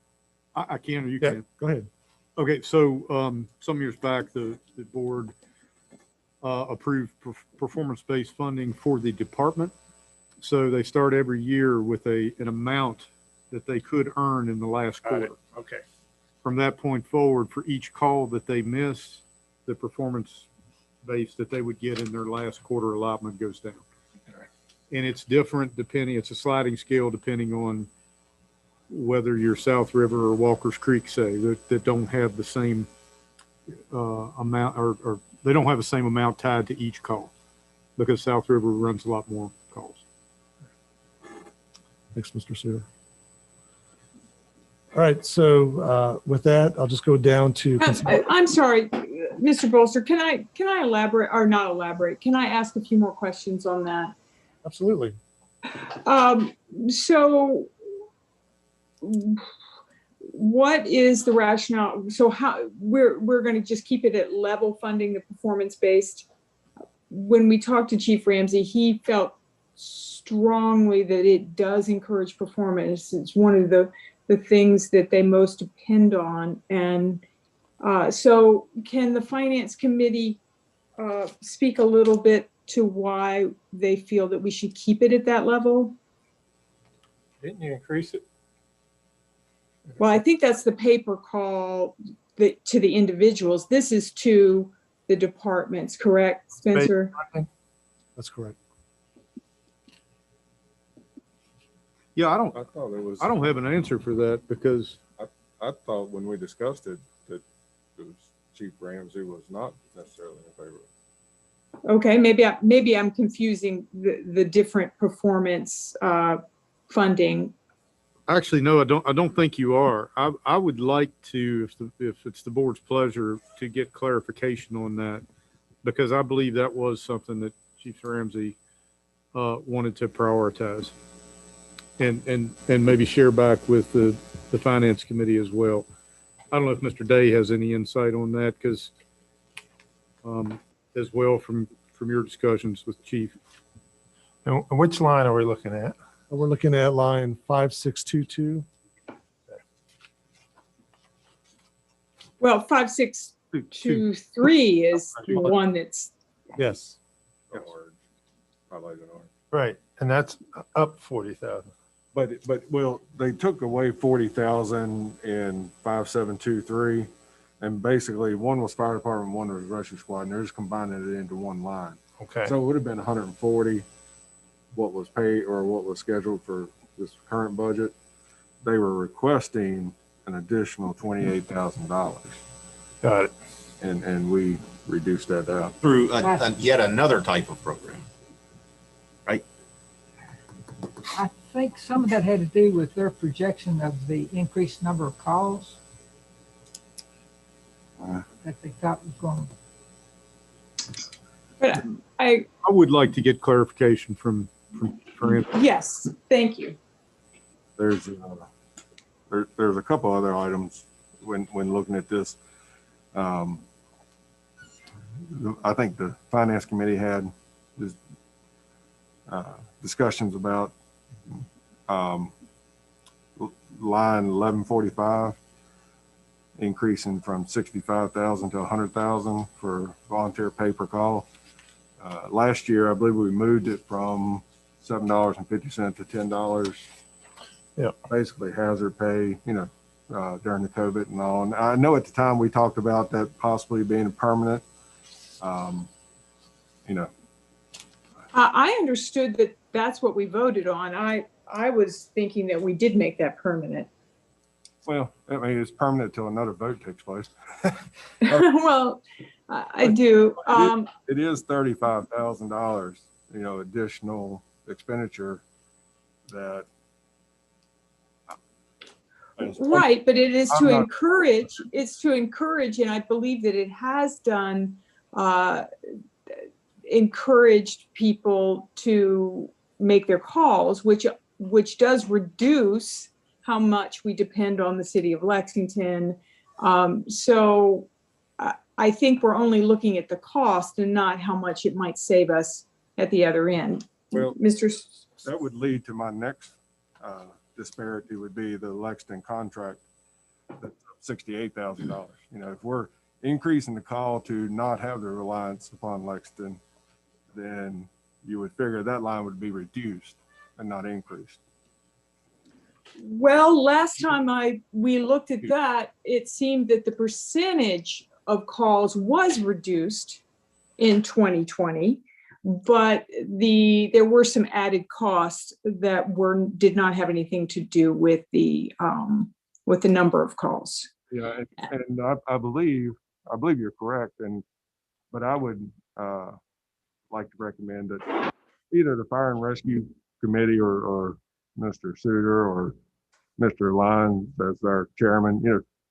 I can, or you Yeah, can. go ahead. Okay, so some years back, the board approved performance-based funding for the department. So they start every year with an amount that they could earn in the last quarter. Okay. From that point forward, for each call that they miss, the performance base that they would get in their last quarter allotment goes down. And it's different depending, it's a sliding scale depending on whether you're South River or Walker's Creek, say, that don't have the same amount, or they don't have the same amount tied to each call, because South River runs a lot more calls. Thanks, Mr. Sewer. All right, so with that, I'll just go down to. I'm sorry, Mr. Bolster, can I elaborate, or not elaborate? Can I ask a few more questions on that? Absolutely. So what is the rationale? So how we're going to just keep it at level funding the performance-based when we talked to Chief Ramsey, he felt strongly that it does encourage performance. It's one of the things that they most depend on. And so can the Finance Committee speak a little bit to why they feel that we should keep it at that level? Didn't you increase it? Well, I think that's the paper call to the individuals. This is to the departments, correct, Spencer? That's correct. Yeah, I thought it was. I don't have an answer for that because I thought when we discussed it that it was Chief Ramsey was not necessarily in favor. Okay, maybe I'm confusing the different performance funding. actually, no, I don't think you are. I would like to, if it's the board's pleasure, to get clarification on that, because I believe that was something that Chief Ramsey wanted to prioritize and maybe share back with the Finance Committee as well. I don't know if Mr. Day has any insight on that, because as well from your discussions with Chief. And which line are we looking at? We're looking at line 5622. Well, 5623 is the one that's, Yes. Orange, highlighted orange. Right, and that's up 40,000. But well, they took away 40,000 in 5723, and basically one was fire department, one was rescue squad, and they're just combining it into one line. Okay. So it would have been 140 what was paid or what was scheduled for this current budget. They were requesting an additional $28,000, Got it. and we reduced that out. Through yet another type of program. I think some of that had to do with their projection of the increased number of calls that they thought was going to. but I, would like to get clarification from him. yes, thank you. There's a couple other items when looking at this. I think the Finance Committee had this, discussions about line 1145 increasing from 65,000 to 100,000 for volunteer pay per call. Last year, I believe we moved it from $7.50 to $10. Yeah. Basically hazard pay, during the COVID and all. And I know at the time we talked about that possibly being permanent. I understood that that's what we voted on. I was thinking that we did make that permanent. Well, I mean, it's permanent till another vote takes place. Well, I do. It is $35,000, additional expenditure that. Right, but it is to I'm not- encourage, it's to encourage, and I believe that it has done, encouraged people to make their calls, which does reduce how much we depend on the city of Lexington. So I think we're only looking at the cost and not how much it might save us at the other end. Well, Mr. that would lead to my next disparity would be the Lexington contract, that's $68,000. If we're increasing the call to not have the reliance upon Lexington, then you would figure that line would be reduced and not increased. Well, last time we looked at that, it seemed that the percentage of calls was reduced in 2020, but there were some added costs that did not have anything to do with the number of calls. Yeah, and I believe you're correct, but I would like to recommend that either the Fire and Rescue Committee or Mr. Suter or Mr. Lyons as our chairman,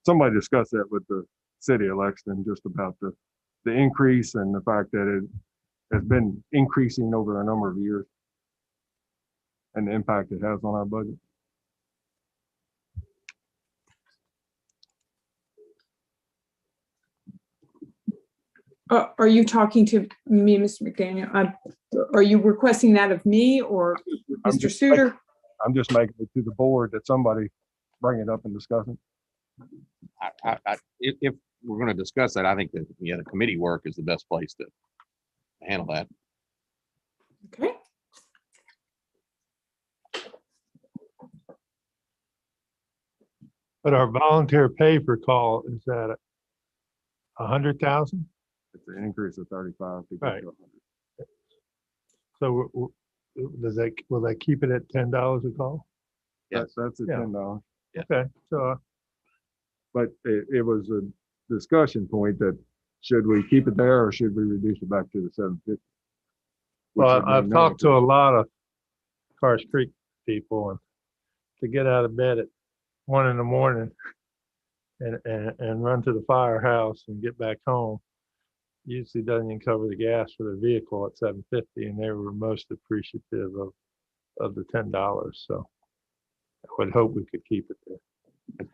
somebody discuss that with the city of Lexington, just about the increase and the fact that it has been increasing over a number of years and the impact it has on our budget. Are you talking to me, Mr. McDaniel? Are you requesting that of me or I'm Mr. just Suter? I'm just making it to the board that somebody bring it up and discuss it. If we're going to discuss that, I think that, the committee work is the best place to handle that. Okay. But our volunteer pay per call is at 100,000. It's an increase of 35 to get Right. to 100. So will they keep it at $10 a call? Yes. That's at Yeah. $10. Okay, so But it was a discussion point that should we keep it there or should we reduce it back to the 750? Which well, would be I've no talked to a increase. lot of Cars Creek people, and to get out of bed at 1 a.m. and run to the firehouse and get back home usually doesn't even cover the gas for their vehicle at 750, and they were most appreciative of the $10. So I would hope we could keep it there.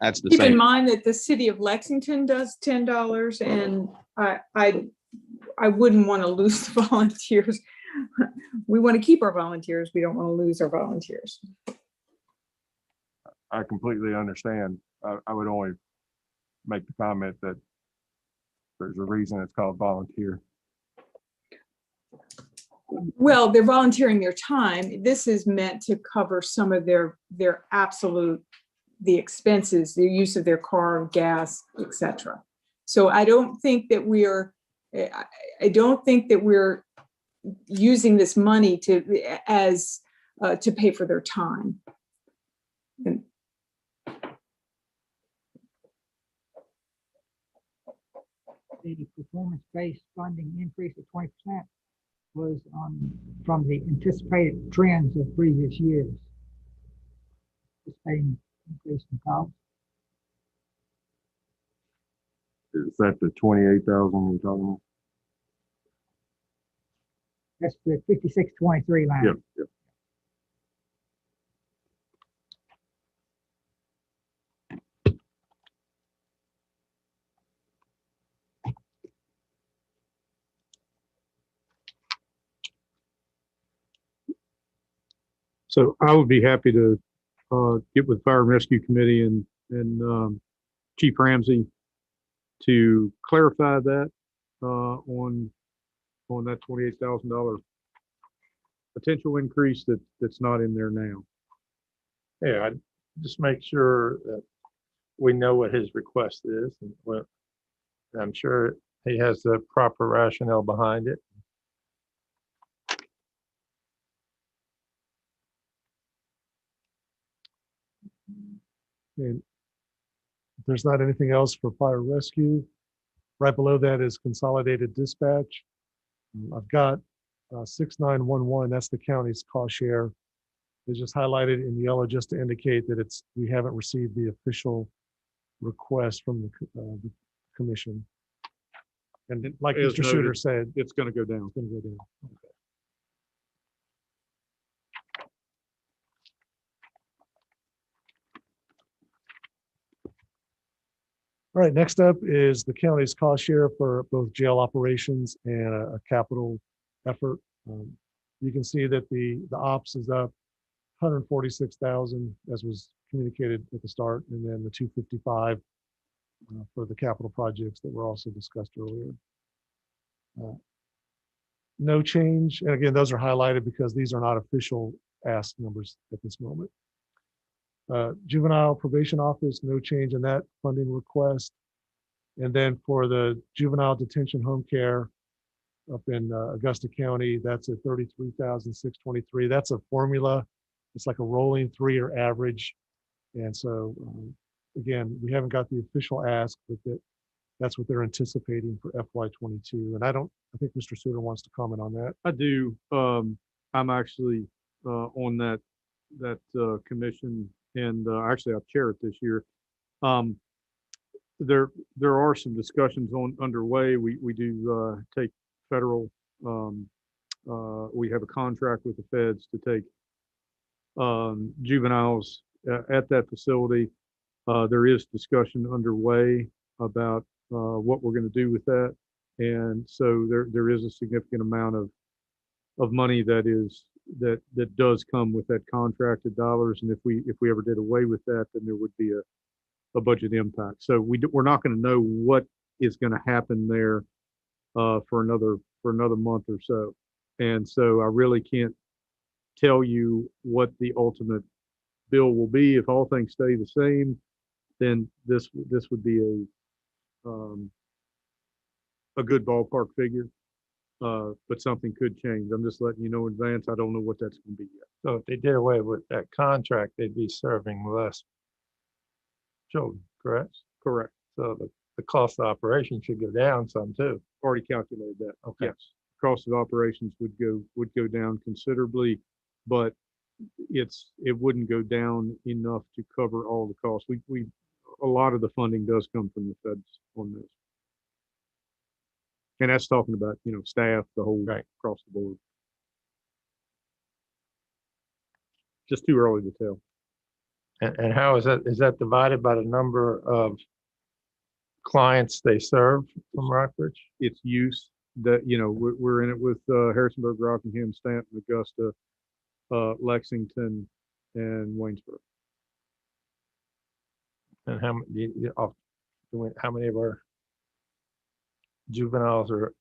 That's the Keep in same. mind that the city of Lexington does $10, and I wouldn't want to lose the volunteers. We want to keep our volunteers. We don't want to lose our volunteers. I completely understand. I would only make the comment that there's a reason it's called volunteer. Well, they're volunteering their time. This is meant to cover some of their the expenses, the use of their car, gas, etc. So I don't think that we're using this money to pay for their time. And The performance-based funding increase of 20% was from the anticipated trends of previous years. Anticipating increase in cost. Is that the 28,000 you're talking about? That's the 5623 line. Yep, yep. So I would be happy to get with Fire and Rescue Committee and Chief Ramsey to clarify that on that $28,000 potential increase that's not in there now. Yeah, I'd just make sure that we know what his request is, and I'm sure he has the proper rationale behind it. And if there's not anything else for fire rescue, right below that is consolidated dispatch. I've got 6911, that's the county's cost share. It's just highlighted in yellow just to indicate that we haven't received the official request from the commission. And like As Mr. Shooter noted, said, it's going to go down. it's going to go down. Okay. All right, next up is the county's cost share for both jail operations and a capital effort. You can see that the ops is up 146,000 as was communicated at the start, and then the 255 for the capital projects that were also discussed earlier. No change, and again, those are highlighted because these are not official ask numbers at this moment. Juvenile probation office, no change in that funding request. And then for the juvenile detention home care up in Augusta County, that's at 33,623. That's a formula. It's like a rolling 3-year average. And so, again, we haven't got the official ask, but that's what they're anticipating for FY22. And I think Mr. Suter wants to comment on that. I do. I'm actually on that commission, and actually I chair it this year. There are some discussions underway. We do take federal. We have a contract with the feds to take juveniles at that facility. There is discussion underway about what we're going to do with that, And so there is a significant amount of money that does come with that contracted dollars. And if we ever did away with that, then there would be a budget impact. So we're not going to know what is going to happen there for another month or so. And so I really can't tell you what the ultimate bill will be. If all things stay the same, then this would be a good ballpark figure. But something could change. I'm just letting you know in advance. I don't know what that's going to be yet. So if they did away with that contract, they'd be serving less children, correct? Correct. So the cost of operation should go down some too. Already calculated that. Okay. Yes. Cost of operations would go down considerably, but it wouldn't go down enough to cover all the costs. A lot of the funding does come from the feds on this. And that's talking about, staff, the whole Right. across the board. Just too early to tell. And how is that divided by the number of clients they serve from Rockbridge? Its use that, we're in it with Harrisonburg, Rockingham, Stanton, Augusta, Lexington, and Waynesboro. And how many of our juveniles are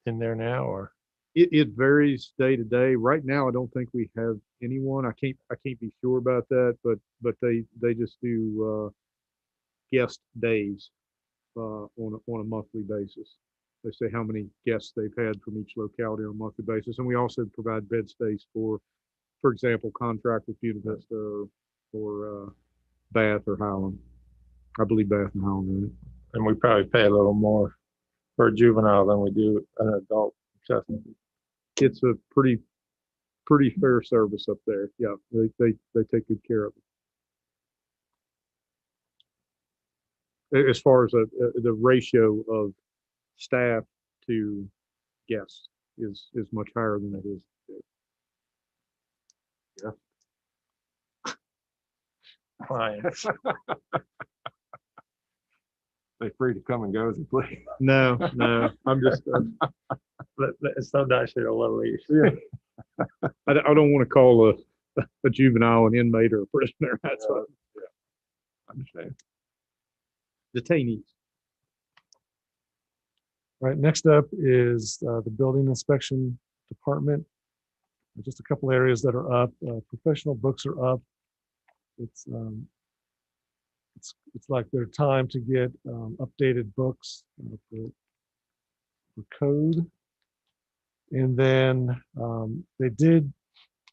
in there now, or? It varies day to day. Right now, I don't think we have anyone. I can't be sure about that, but they just do guest days on a monthly basis. They say how many guests they've had from each locality on a monthly basis, and we also provide bed space for example, contract with Buena Vista or Bath or Highland. I believe Bath and Highland in it. And we probably pay a little more for a juvenile than we do an adult. It's a pretty fair service up there. Yeah, they take good care of it. As far as the ratio of staff to guests is much higher than it is. Clients. They free to come and go as they please. No, I'm just. It's so nice you're a little east. I don't want to call a juvenile an inmate or a prisoner. That's what. I understand. Detainees. Right, next up is the building inspection department. Just a couple areas that are up. Professional books are up. It's like their time to get updated books for code. And then they did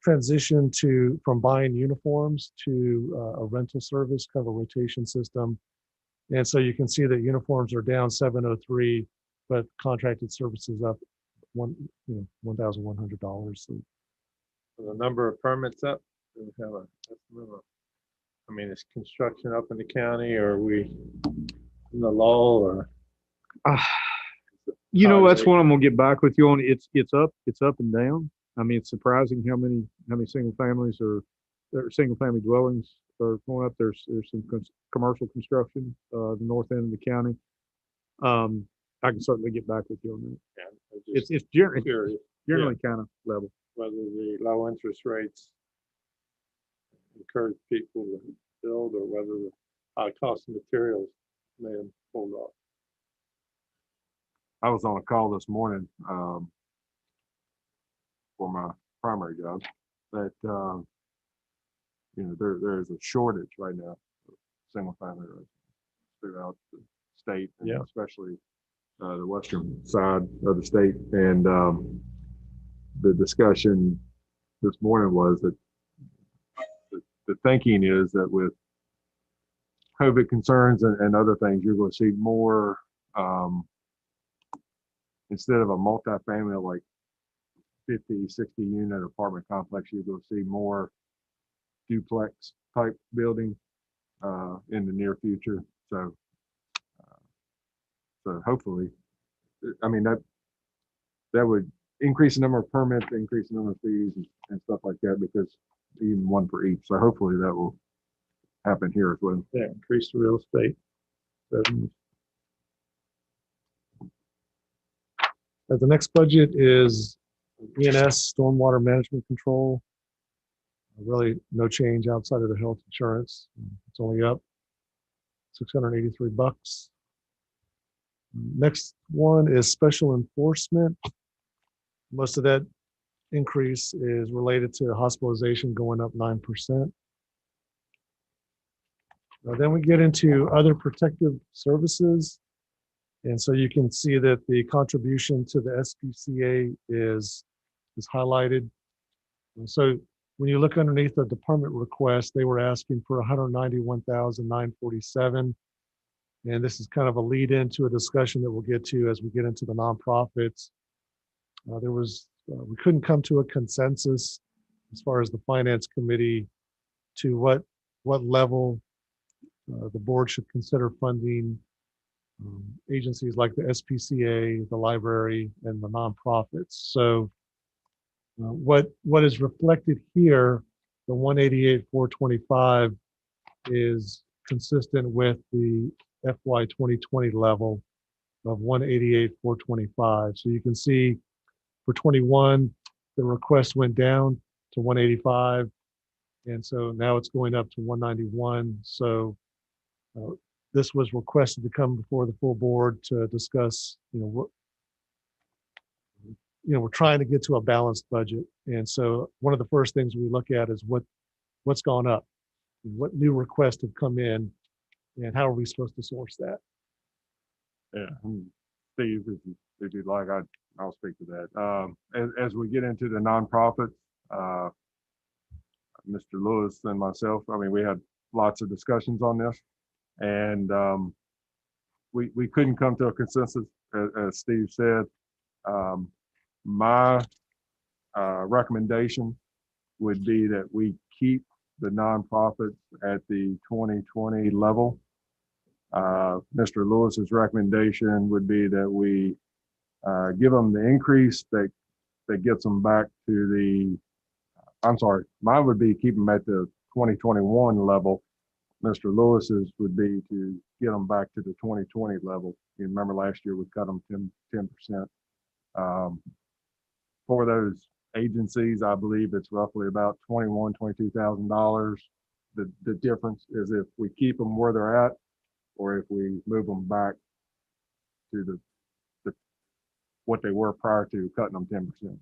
transition from buying uniforms to a rental service, cover rotation system. And so you can see that uniforms are down 703, but contracted services up $1,100. So The number of permits up. Do we have is construction up in the county, or are we in the lull, or? That's one I'm gonna get back with you on. It's up and down. I mean, it's surprising how many single families or single family dwellings are going up. There's some commercial construction, the north end of the county. I can certainly get back with you on that. Yeah, It's generally curious kind of level. whether the low interest rates encourage people to build, or whether the high cost of materials made them hold off. I was on a call this morning for my primary job that there is a shortage right now of single family residents throughout the state, and especially the western side of the state. And the discussion this morning was that the thinking is that with COVID concerns and other things, you're going to see more, instead of a multifamily like 50, 60 unit apartment complex, you're going to see more duplex type building in the near future. So hopefully, that would increase the number of permits, increase the number of fees and stuff like that, because even one for each. So hopefully that will happen here as well. Yeah, increase the real estate revenues. The next budget is ENS, Stormwater Management Control. Really no change outside of the health insurance. It's only up $683. Next one is special enforcement. Most of that increase is related to hospitalization going up 9%. Then we get into other protective services. And so you can see that the contribution to the SPCA is highlighted. And so when you look underneath the department request, they were asking for $191,947. And this is kind of a lead into a discussion that we'll get to as we get into the nonprofits. We couldn't come to a consensus as far as the finance committee to what level the board should consider funding agencies like the SPCA, the library, and the nonprofits. So what is reflected here, the 188,425 is consistent with the FY 2020 level of 188,425. So you can see for 21, the request went down to 185. And so now it's going up to 191. So this was requested to come before the full board to discuss, we're trying to get to a balanced budget. And so one of the first things we look at is what's gone up, what new requests have come in, and how are we supposed to source that? Yeah, Steve, if you'd like, I'll speak to that. As we get into the nonprofits, Mr. Lewis and myself, we had lots of discussions on this, and we couldn't come to a consensus, as Steve said. My recommendation would be that we keep the nonprofits at the 2020 level. Mr. Lewis's recommendation would be that we give them the increase that gets them back to mine would be keep them at the 2021 level. Mr. Lewis's would be to get them back to the 2020 level. You remember last year we cut them 10%. For those agencies, I believe it's roughly about $22,000. The difference is if we keep them where they're at, or if we move them back to the what they were prior to cutting them 10%.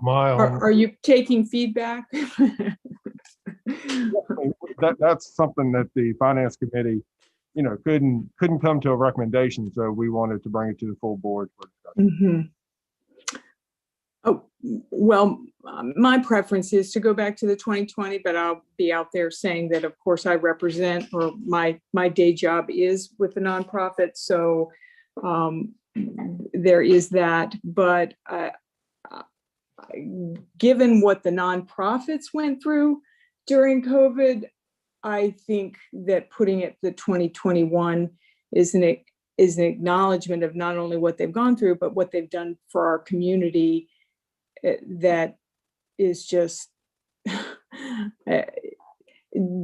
Mile. Are you taking feedback? That's something that the finance committee, couldn't come to a recommendation, so we wanted to bring it to the full board for discussion. Mm-hmm. Oh, well, my preference is to go back to the 2020, but I'll be out there saying that, of course, I represent, or my day job is with the nonprofit. So there is that. But given what the nonprofits went through during COVID, I think that putting it the 2021 is an acknowledgement of not only what they've gone through, but what they've done for our community. That is just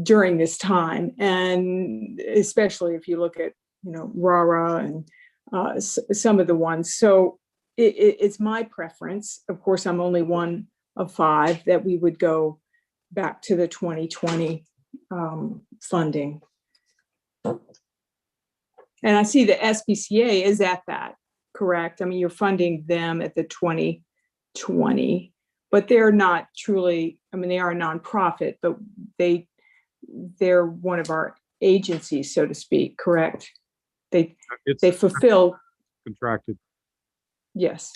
during this time, and especially if you look at RARA and some of the ones. So it's my preference. Of course, I'm only one of five that we would go back to the 2020 funding. And I see the SPCA is at that, correct? You're funding them at the 2020, but they're not truly, they are a nonprofit, but they're one of our agencies, so to speak, correct? They fulfill. Contracted. Yes.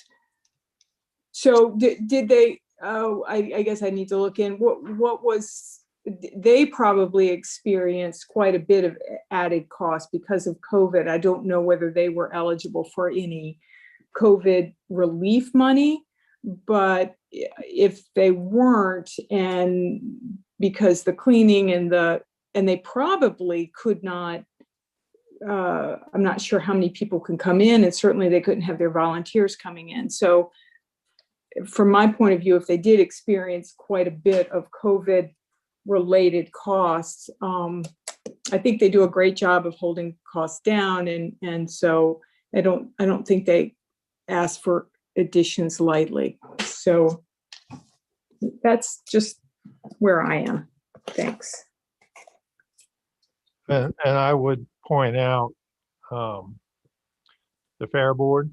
So did they, I guess I need to look in, what was, they probably experienced quite a bit of added cost because of COVID. I don't know whether they were eligible for any COVID relief money, but if they weren't, and because the cleaning and they probably could not, I'm not sure how many people can come in, and certainly they couldn't have their volunteers coming in. So from my point of view, if they did experience quite a bit of COVID related costs, I think they do a great job of holding costs down. And so I don't think they ask for additions lightly. So that's just where I am. Thanks. And I would point out, the Fair Board,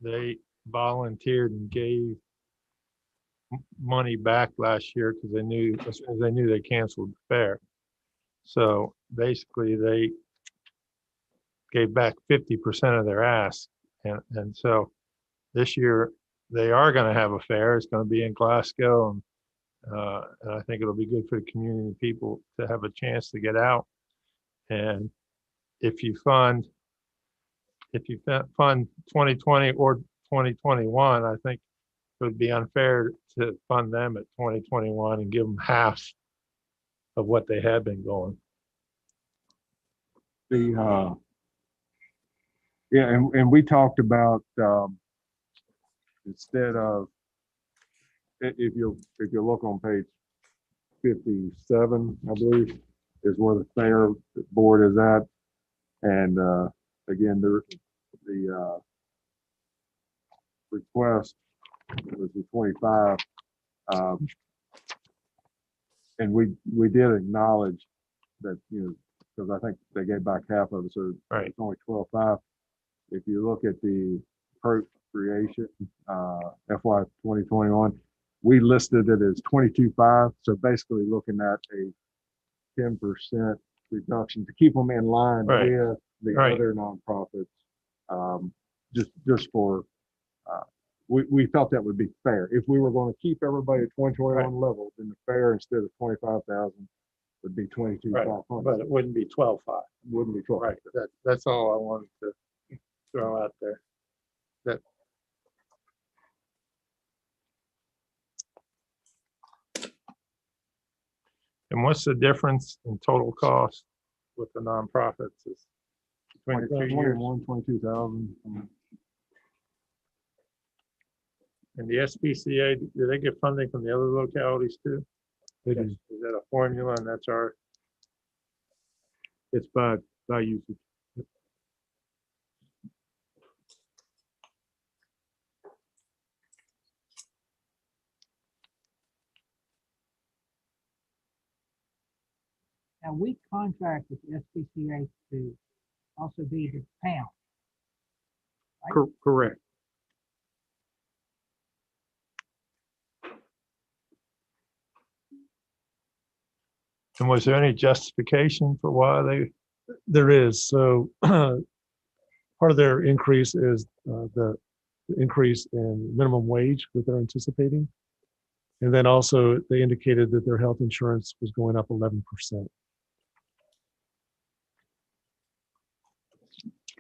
they volunteered and gave money back last year because they knew, as soon as they knew, they canceled the fair. So basically they gave back 50% of their ask. And so this year they are going to have a fair. It's going to be in Glasgow. And I think it'll be good for the community people to have a chance to get out. And if you fund 2020 or 2021, I think it would be unfair to fund them at 2021 and give them half of what they had been going. Yeah, and we talked about, instead of, if you look on page 57, I believe, is where the fair board is at. And again, the request was the 25. And we did acknowledge that, because I think they gave back half of it, so Right. it's only 12.5. If you look at the appropriation, FY 2021, we listed it as 22.5. So basically looking at a 10% reduction to keep them in line Right. with the Right. other nonprofits. Just for, we felt that would be fair. If we were going to keep everybody at 2021 level, then the fair, instead of 25,000, would be 22,500. But it wouldn't be 12.5. Wouldn't be 12. Right. That's all I wanted to throw out there. And what's the difference in total cost with the nonprofits? Is between the 2 years? 22,000. And the SPCA, do they get funding from the other localities too? They do. Is that a formula, and that's our? It's by usage. Now, we contract with the SPCA to also be the town. Correct. And was there any justification for why they? There is. So part of their increase is the increase in minimum wage that they're anticipating. And then also they indicated that their health insurance was going up 11%.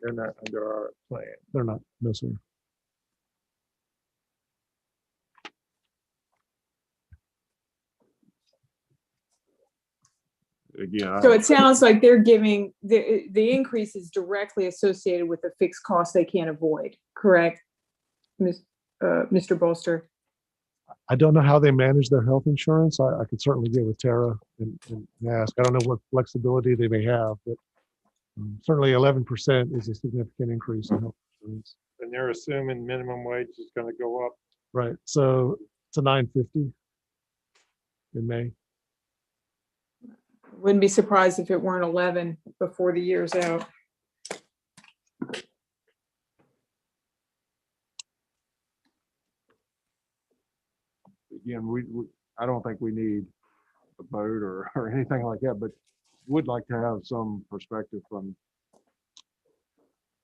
They're not under our plan. They're not, no, sir. Again, So it sounds like they're giving, the increase is directly associated with the fixed costs they can't avoid, correct? Mr. Bolster? I don't know how they manage their health insurance. I could certainly get with Tara and ask. I don't know what flexibility they may have, but certainly 11% is a significant increase in health insurance. And they're assuming minimum wage is going to go up. Right. So it's a $9.50 in May. Wouldn't be surprised if it weren't 11 before the year's out. again, I don't think we need a vote or anything like that, but would like to have some perspective from,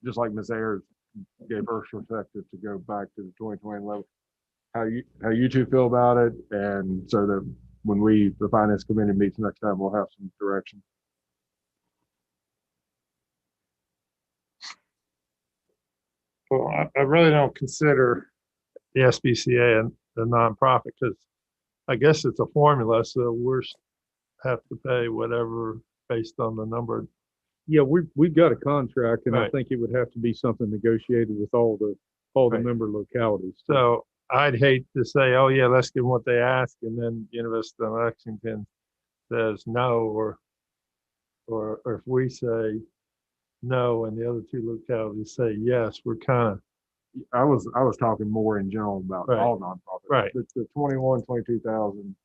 just like Ms. Ayers gave her perspective to go back to the 2020 level, how you two feel about it, and so that when the finance committee meets next time, we'll have some direction. Well, I really don't consider the SBCA and the nonprofit, because I guess it's a formula, so we're have to pay whatever based on the number. Yeah, we've got a contract, and I Right. think it would have to be something negotiated with all the Right. member localities. So I'd hate to say, oh yeah, let's give them what they ask, and then University of Lexington says no, or if we say, no, and the other two localities say yes, we're kind of, I was talking more in general about Right. all nonprofits. Right. The 21, 22,000,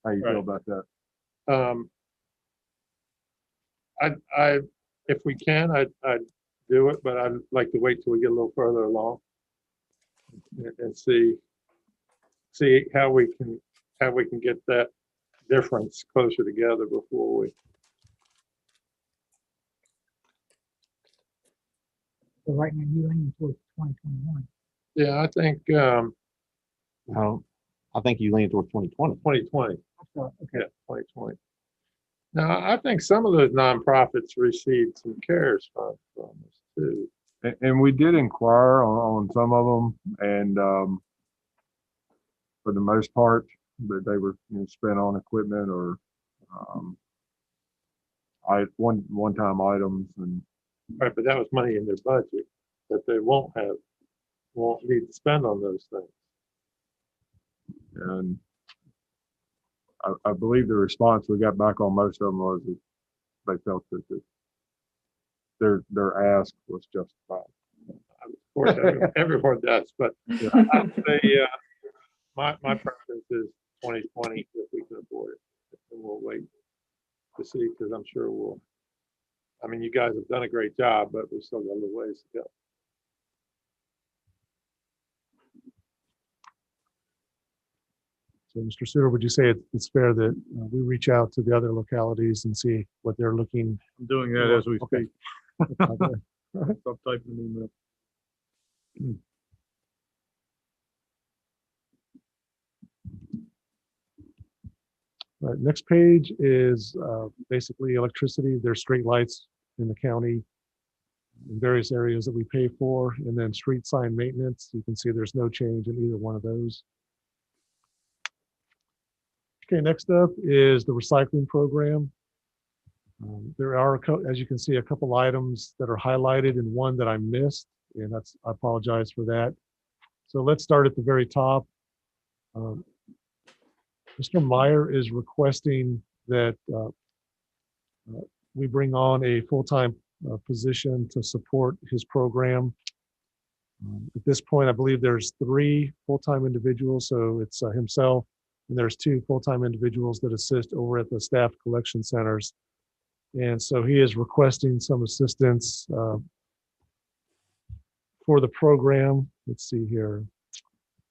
how you Right. feel about that? I, if we can, I'd do it, but I'd like to wait till we get a little further along and see how we can get that difference closer together before we. So right now you leaning towards 2021. Yeah, I think I think you lean towards 2020. 2020. Okay. Yeah, 2020. Now, I think some of those nonprofits received some CARES funds from us too. And we did inquire on some of them, and for the most part, that they were spent on equipment or one-time items, and Right, but that was money in their budget that they won't need to spend on those things. and I believe the response we got back on most of them was that they felt that their ask was justified. Of course, everyone does, but I would say my preference is 2020 if we can afford it, and we'll wait to see because I'm sure we'll. I mean, you guys have done a great job, but we still got a little ways to go. So, Mr. Suter, would you say it's fair that we reach out to the other localities and see what they're looking? I'm doing that as we Okay. speak. Okay. Stop typing an email. All right, next page is basically electricity. There's street lights in the county in various areas that we pay for, and then street sign maintenance. You can see there's no change in either one of those. Okay, next up is the recycling program. There are, as you can see, a couple items that are highlighted and one that I missed, and I apologize for that. So let's start at the very top. Mr. Meyer is requesting that we bring on a full-time position to support his program. At this point, I believe there's 3 full-time individuals, so it's himself, and there's 2 full-time individuals that assist over at the staff collection centers. And so he is requesting some assistance for the program. Let's see here.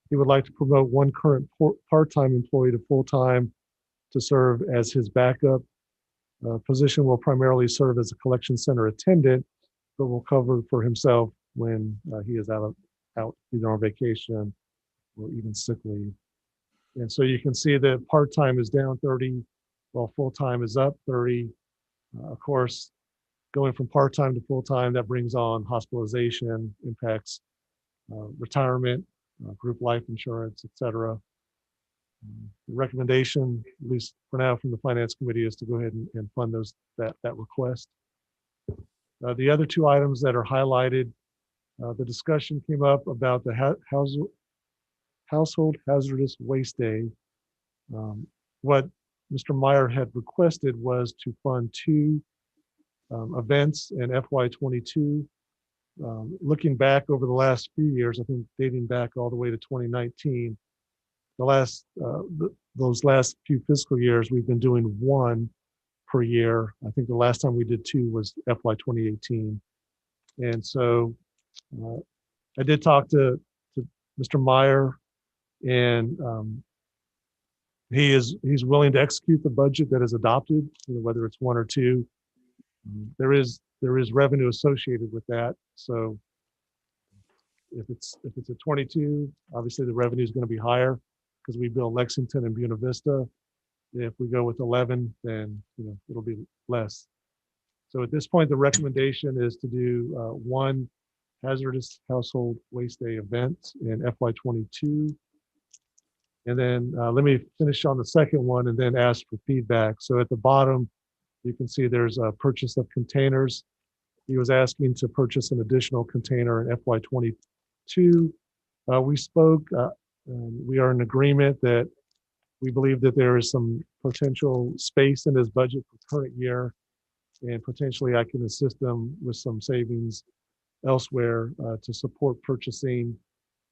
He would like to promote one current part-time employee to full-time to serve as his backup. Position will primarily serve as a collection center attendant, but will cover for himself when he is out either on vacation or even sick leave. And so you can see that part-time is down 30, while full-time is up 30. Of course, going from part-time to full-time, that brings on hospitalization, impacts retirement, group life insurance, et cetera. The recommendation, at least for now from the Finance Committee, is to go ahead and fund that request. The other 2 items that are highlighted, the discussion came up about the Household Hazardous Waste Day. What Mr. Meyer had requested was to fund 2 events in FY22. Looking back over the last few years, I think dating back all the way to 2019, those last few fiscal years, we've been doing 1 per year. I think the last time we did 2 was FY 2018. And so I did talk to Mr. Meyer, and he's willing to execute the budget that is adopted, whether it's 1 or 2. There is revenue associated with that. So if it's a 22, obviously the revenue is going to be higher because we bill Lexington and Buena Vista. If we go with 11, then it'll be less. So at this point, the recommendation is to do 1 hazardous household waste day event in FY22. And then let me finish on the second one and then ask for feedback. So at the bottom, you can see there's a purchase of containers. He was asking to purchase an additional container in FY22. We spoke, we are in agreement that we believe that there is some potential space in his budget for current year and potentially I can assist them with some savings elsewhere to support purchasing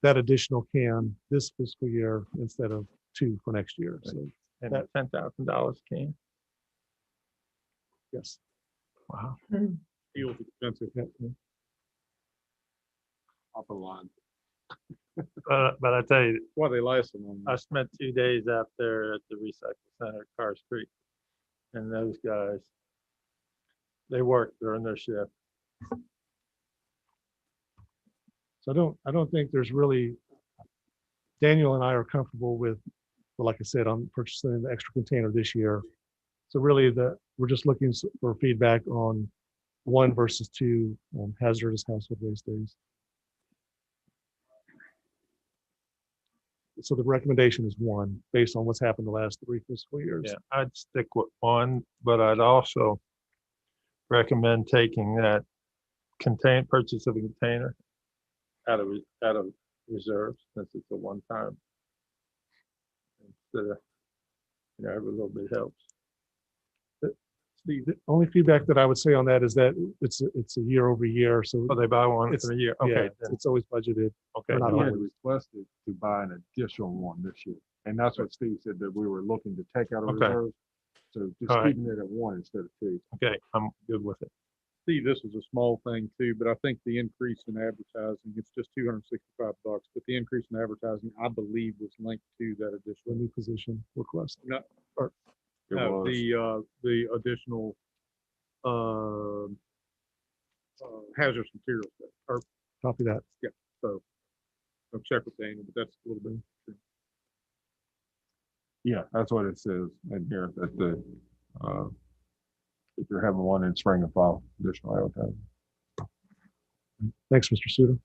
that additional can this fiscal year instead of 2 for next year. So And That- $10,000 can. yes. Wow. Feels expensive. Yeah. Top of the line. But I tell you, Why they last so long. I spent 2 days out there at the recycle center at Cars Creek, and those guys, they work during their shift. So I don't think there's really, Daniel and I are comfortable with, well, like I said, I'm purchasing the extra container this year. So really we're just looking for feedback on 1 versus 2 hazardous household waste days. So the recommendation is 1 based on what's happened the last 3 fiscal years. Yeah, I'd stick with 1, but I'd also recommend taking that purchase of a container out of reserves, since it's a one-time. Instead of, every little bit helps. The only feedback that I would say on that is that it's a year over year. So Oh, they buy one It's- for a year. yeah, Okay, then, it's always budgeted. okay. we're not We had always- requested to buy an additional one this year. And that's what Steve said, that we were looking to take out of Okay. reserves. So just All right. keeping it at 1 instead of 2. Okay, I'm good with it. Steve, this is a small thing too, but I think the increase in advertising, it's just $265, but the increase in advertising, I believe, was linked to that The additional. new position request. It No, was. the additional, hazardous materials, or, Copy that. so. I'll check with Daniel, but that's a little bit. Yeah, that's what it says in here, that if you're having one in spring and fall, additional advertising. Thanks, Mr. Suter.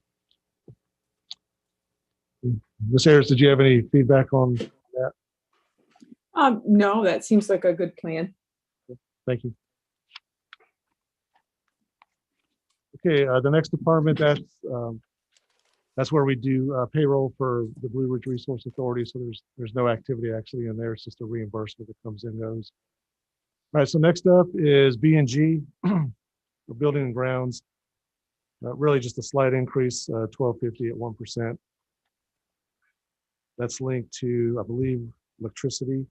Ms. Ayers, did you have any feedback on that? No, that seems like a good plan. Thank you. Okay, the next department, that's where we do payroll for the Blue Ridge Resource Authority. So there's no activity actually in there. It's just a reimbursement that comes and goes. All right, so next up is B&G, for building and grounds. Really just a slight increase, $12.50 at 1%. That's linked to, I believe, electricity,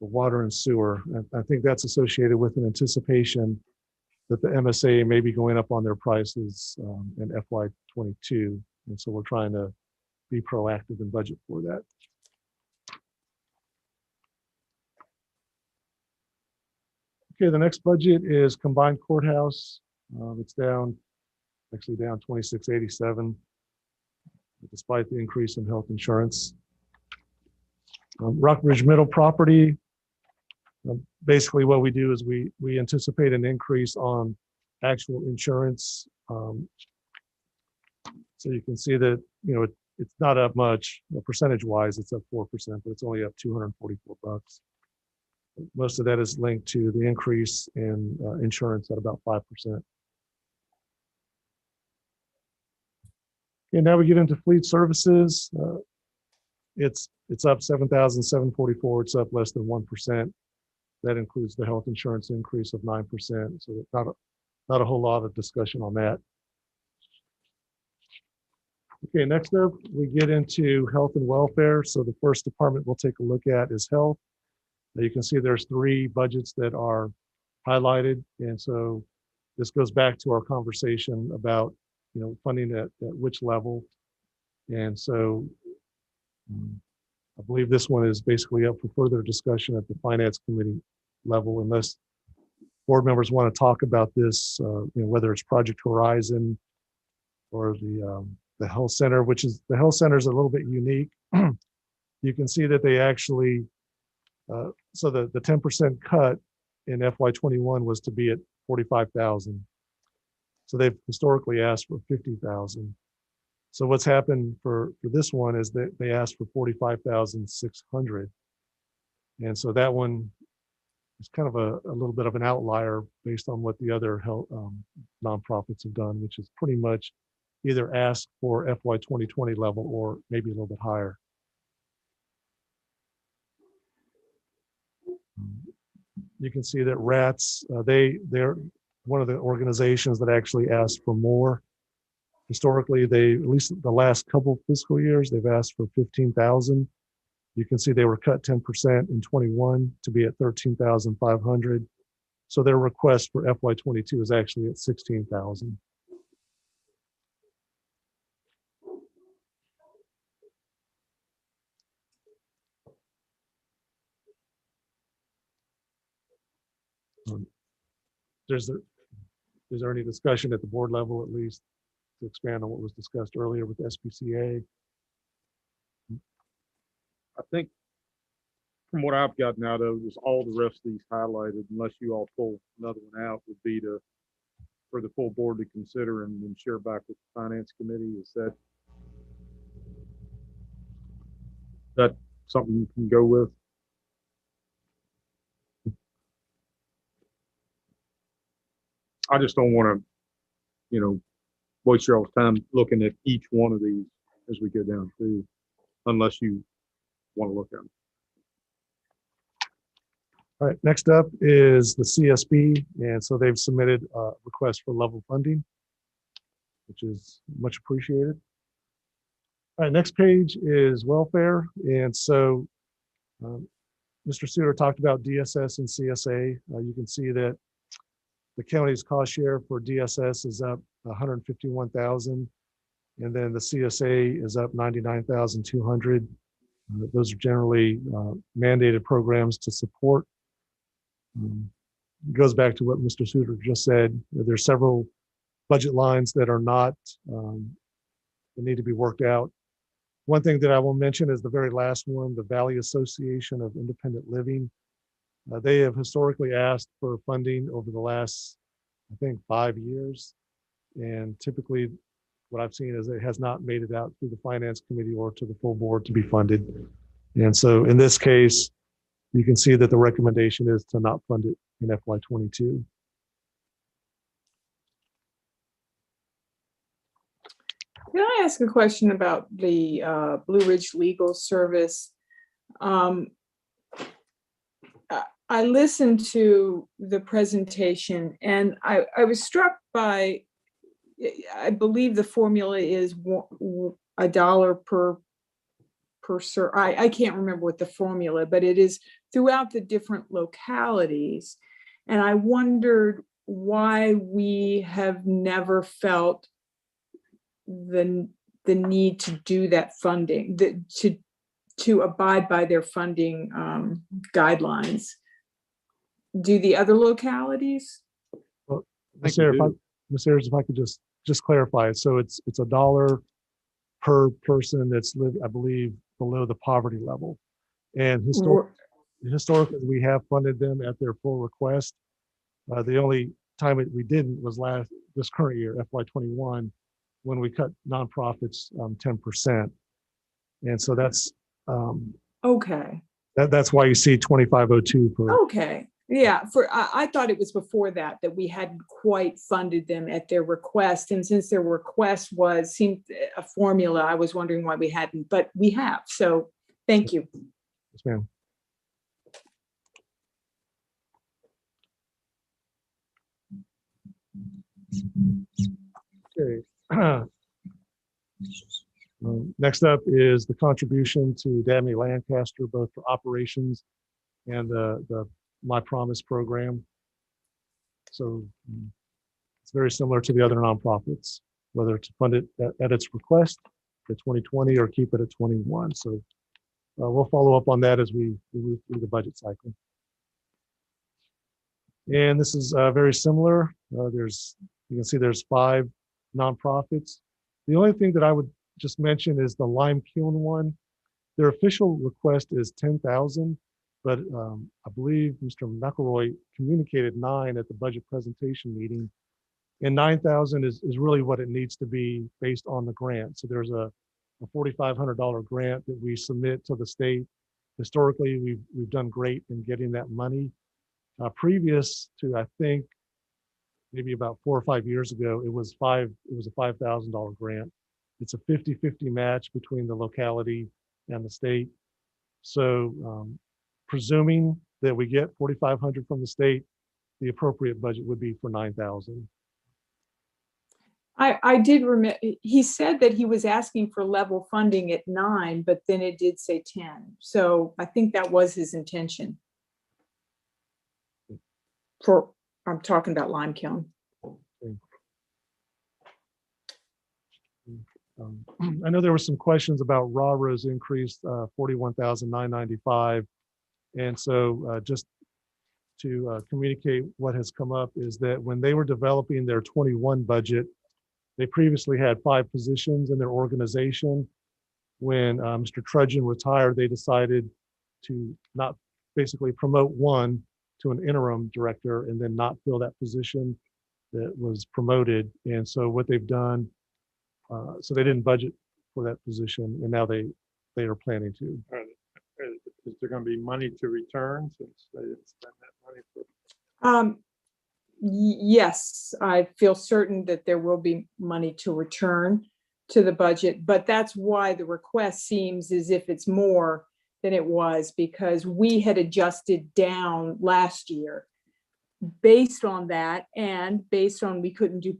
water and sewer. And I think that's associated with an anticipation that the MSA may be going up on their prices in FY22. And so we're trying to be proactive and budget for that. Okay, the next budget is combined courthouse. It's down 2687, despite the increase in health insurance. Rockbridge Middle property. Basically what we do is we anticipate an increase on actual insurance. So you can see that, it's not up much. Percentage wise, it's up 4%, but it's only up $244. Most of that is linked to the increase in insurance at about 5%. And now we get into fleet services. It's up 7,744. It's up less than 1%. That includes the health insurance increase of 9%. So not a whole lot of discussion on that. Okay, next up, we get into health and welfare. So the first department we'll take a look at is health. Now you can see there's 3 budgets that are highlighted. And so this goes back to our conversation about, funding at which level. And so I believe this one is basically up for further discussion at the finance committee level, unless board members want to talk about this, whether it's Project Horizon or the health center, which is the health center is a little bit unique. You can see that they actually, so the 10% cut in FY21 was to be at 45,000. So they've historically asked for 50,000. So what's happened for this one is that they asked for 45,600. And so that one is kind of a little bit of an outlier based on what the other health nonprofits have done, which is pretty much either ask for FY 2020 level or maybe a little bit higher. You can see that RATS, they're one of the organizations that actually asked for more. Historically, they, at least the last couple fiscal years, they've asked for 15,000. You can see they were cut 10% in 21 to be at 13,500. So their request for FY22 is actually at 16,000. Is there any discussion at the board level, at least, to expand on what was discussed earlier with SPCA? I think from what I've gotten out of is all the rest of these highlighted, unless you all pull another one out, would be for the full board to consider and then share back with the finance committee. Is that something you can go with? I just don't want to, waste your all's time looking at each one of these as we go down through, unless you want to look at them. All right, next up is the CSB. And so they've submitted a request for level funding, which is much appreciated. All right, next page is welfare. And so Mr. Suter talked about DSS and CSA. You can see that the county's cost share for DSS is up 151,000, and then the CSA is up 99,200. Those are generally mandated programs to support. It goes back to what Mr. Suter just said. There's several budget lines that are not, that need to be worked out. One thing that I will mention is the very last one, the Valley Association of Independent Living. They have historically asked for funding over the last, I think, 5 years. And typically what I've seen is it has not made it out through the finance committee or to the full board to be funded. And so in this case, you can see that the recommendation is to not fund it in FY22. Can I ask a question about the Blue Ridge Legal Service? I listened to the presentation and I was struck by, I believe the formula is $1 per I can't remember what the formula, but it is throughout the different localities. And I wondered why we have never felt the need to do that funding, to abide by their funding guidelines. Do the other localities? Well, Ms. Ayers, if I could just clarify it. So it's $1 per person that's lived, I believe, below the poverty level. And historically, we have funded them at their full request. The only time we didn't was this current year, FY21, when we cut nonprofits 10%. And so that's okay. That's why you see 2502 per. Okay. Yeah, I thought it was before that we hadn't quite funded them at their request. And since their request seemed a formula, I was wondering why we hadn't, but we have. So thank you. Yes, ma'am. Okay. Next up is the contribution to Dabney Lancaster, both for operations and the My Promise program. So it's very similar to the other nonprofits, whether to fund it at its request for 2020 or keep it at 21. So we'll follow up on that as we move through the budget cycle. And this is very similar. You can see there's 5 nonprofits. The only thing that I would just mention is the Lime Kiln one. Their official request is 10,000, but I believe Mr. McElroy communicated 9 at the budget presentation meeting, and 9,000 is really what it needs to be based on the grant. So there's a $4,500 grant that we submit to the state. Historically, we've done great in getting that money. Previous to, I think, maybe about 4 or 5 years ago, it was a $5,000 grant. It's a 50-50 match between the locality and the state. So presuming that we get 4,500 from the state, the appropriate budget would be for 9,000. I did remember, he said that he was asking for level funding at 9, but then it did say 10. So I think that was his intention. I'm talking about Limekiln. I know there were some questions about RARO's increase, 41,995. And so just to communicate what has come up is that when they were developing their 21 budget, they previously had 5 positions in their organization. When Mr. Trudgeon retired, they decided to not basically promote one to an interim director and then not fill that position that was promoted. And so what they've done, so they didn't budget for that position, and now they are planning to. Is there going to be money to return since they didn't spend that money for? Yes, I feel certain that there will be money to return to the budget, but that's why the request seems as if it's more than it was, because we had adjusted down last year based on that, and based on we couldn't do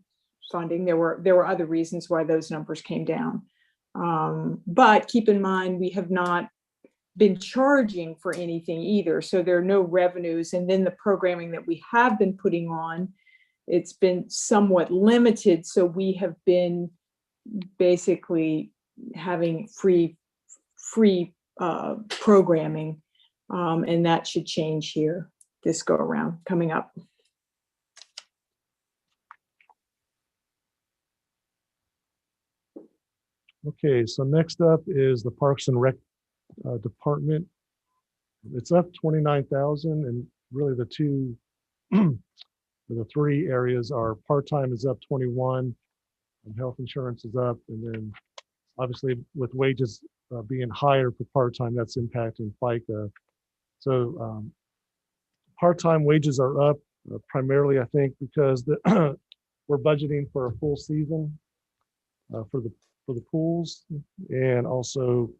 funding. There were other reasons why those numbers came down. But keep in mind, we have not been charging for anything either. So there are no revenues. And then the programming that we have been putting on, it's been somewhat limited. So we have been basically having free programming. And that should change here this go around coming up. Okay, so next up is the Parks and Rec department. It's up 29,000, and really the two, the 3 areas are part-time is up 21, and health insurance is up, and then obviously with wages being higher for part-time, that's impacting FICA. So part-time wages are up primarily, I think, because we're budgeting for a full season for the pools, and also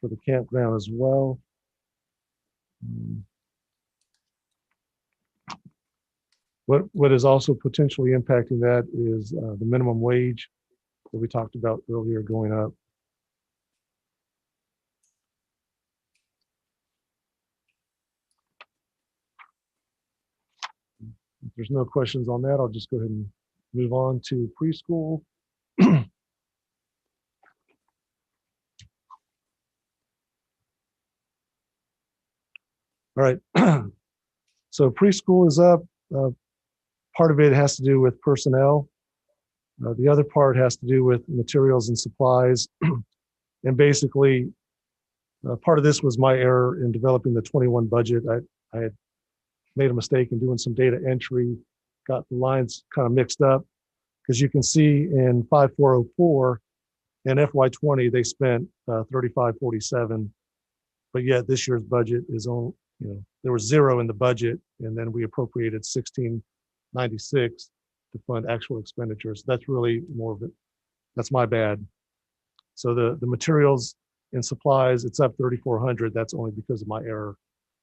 for the campground as well. What is also potentially impacting that is the minimum wage that we talked about earlier going up. If there's no questions on that, I'll just go ahead and move on to preschool. All right, so preschool is up. Part of it has to do with personnel. The other part has to do with materials and supplies. And basically, part of this was my error in developing the 21 budget. I had made a mistake in doing some data entry, got the lines kind of mixed up, because you can see in 5404 and FY20, they spent 3547, but yet this year's budget is only, there was 0 in the budget, and then we appropriated 1696 to fund actual expenditures. That's really more of it. That's my bad. So the materials and supplies, it's up 3,400. That's only because of my error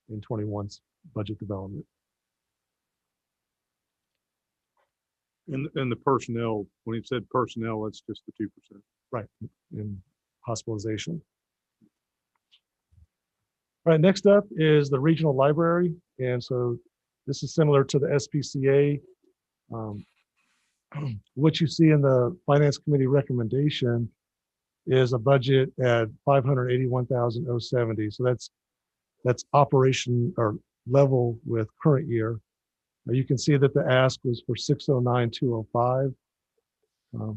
in 21's budget development. And the personnel, when he said personnel, that's just the 2%. Right, in hospitalization. All right, next up is the regional library. And so this is similar to the SPCA. What you see in the Finance Committee recommendation is a budget at 581,070. So that's operation or level with current year. You can see that the ask was for 609,205.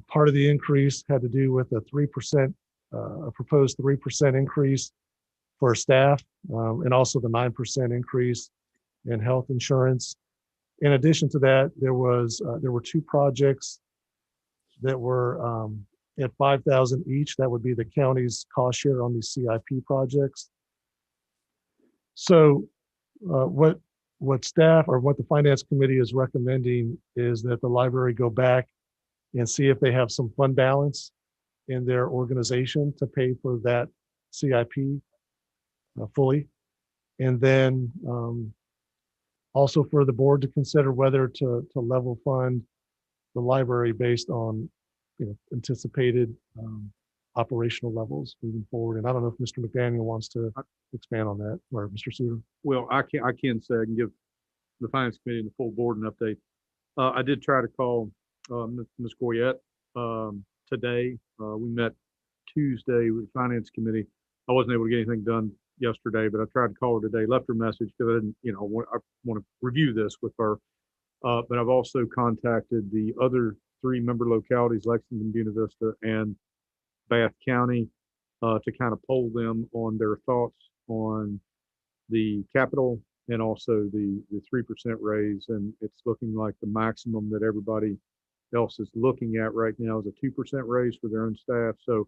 Part of the increase had to do with a 3%, a proposed 3% increase for staff, and also the 9% increase in health insurance. In addition to that, there were 2 projects that were at 5,000 each. That would be the county's cost share on these CIP projects. So what staff or what the Finance Committee is recommending is that the library go back and see if they have some fund balance in their organization to pay for that CIP fully. And then also for the board to consider whether to level fund the library based on, anticipated operational levels moving forward. And I don't know if Mr. McDaniel wants to expand on that, or Mr. Suter. Well, I can say I can give the finance committee and the full board an update. I did try to call Ms. Goyette today. We met Tuesday with the finance committee. I wasn't able to get anything done yesterday, but I tried to call her today, left her a message because I didn't, I want to review this with her. But I've also contacted the other 3 member localities, Lexington, Buena Vista, and Bath County, to kind of poll them on their thoughts on the capital and also the 3% raise. And it's looking like the maximum that everybody else is looking at right now is a 2% raise for their own staff. So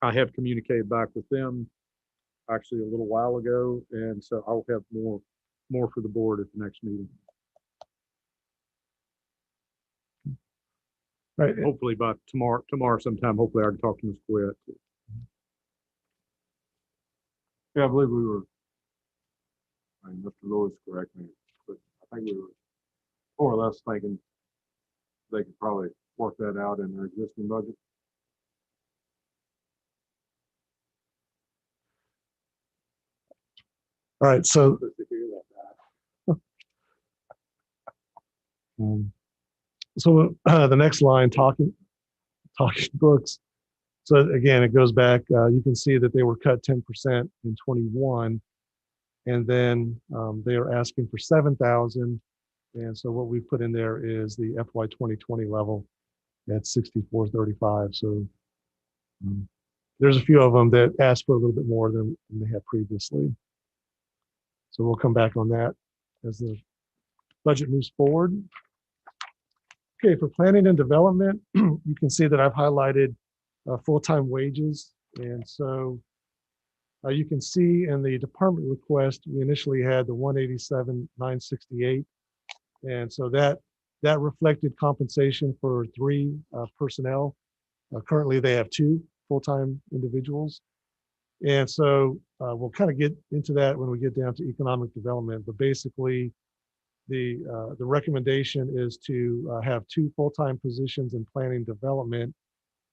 I have communicated back with them actually a little while ago. And so I'll have more for the board at the next meeting. Right. Hopefully by tomorrow sometime, hopefully I can talk to Ms. Goyette too. Yeah, I believe we were, Mr. Lewis correct me, but I think we were more or less thinking they could probably work that out in their existing budget. All right. So the next line, talking books. So again, it goes back. You can see that they were cut 10% in 21, and then they are asking for 7,000. And so what we put in there is the FY 2020 level at 6435. So there's a few of them that asked for a little bit more than they had previously. So we'll come back on that as the budget moves forward. Okay, for planning and development, you can see that I've highlighted full-time wages. And so you can see in the department request, we initially had the 187,968. And so that reflected compensation for 3 personnel. Currently, they have 2 full-time individuals. And so we'll kind of get into that when we get down to economic development. But basically, the recommendation is to have 2 full-time positions in planning development.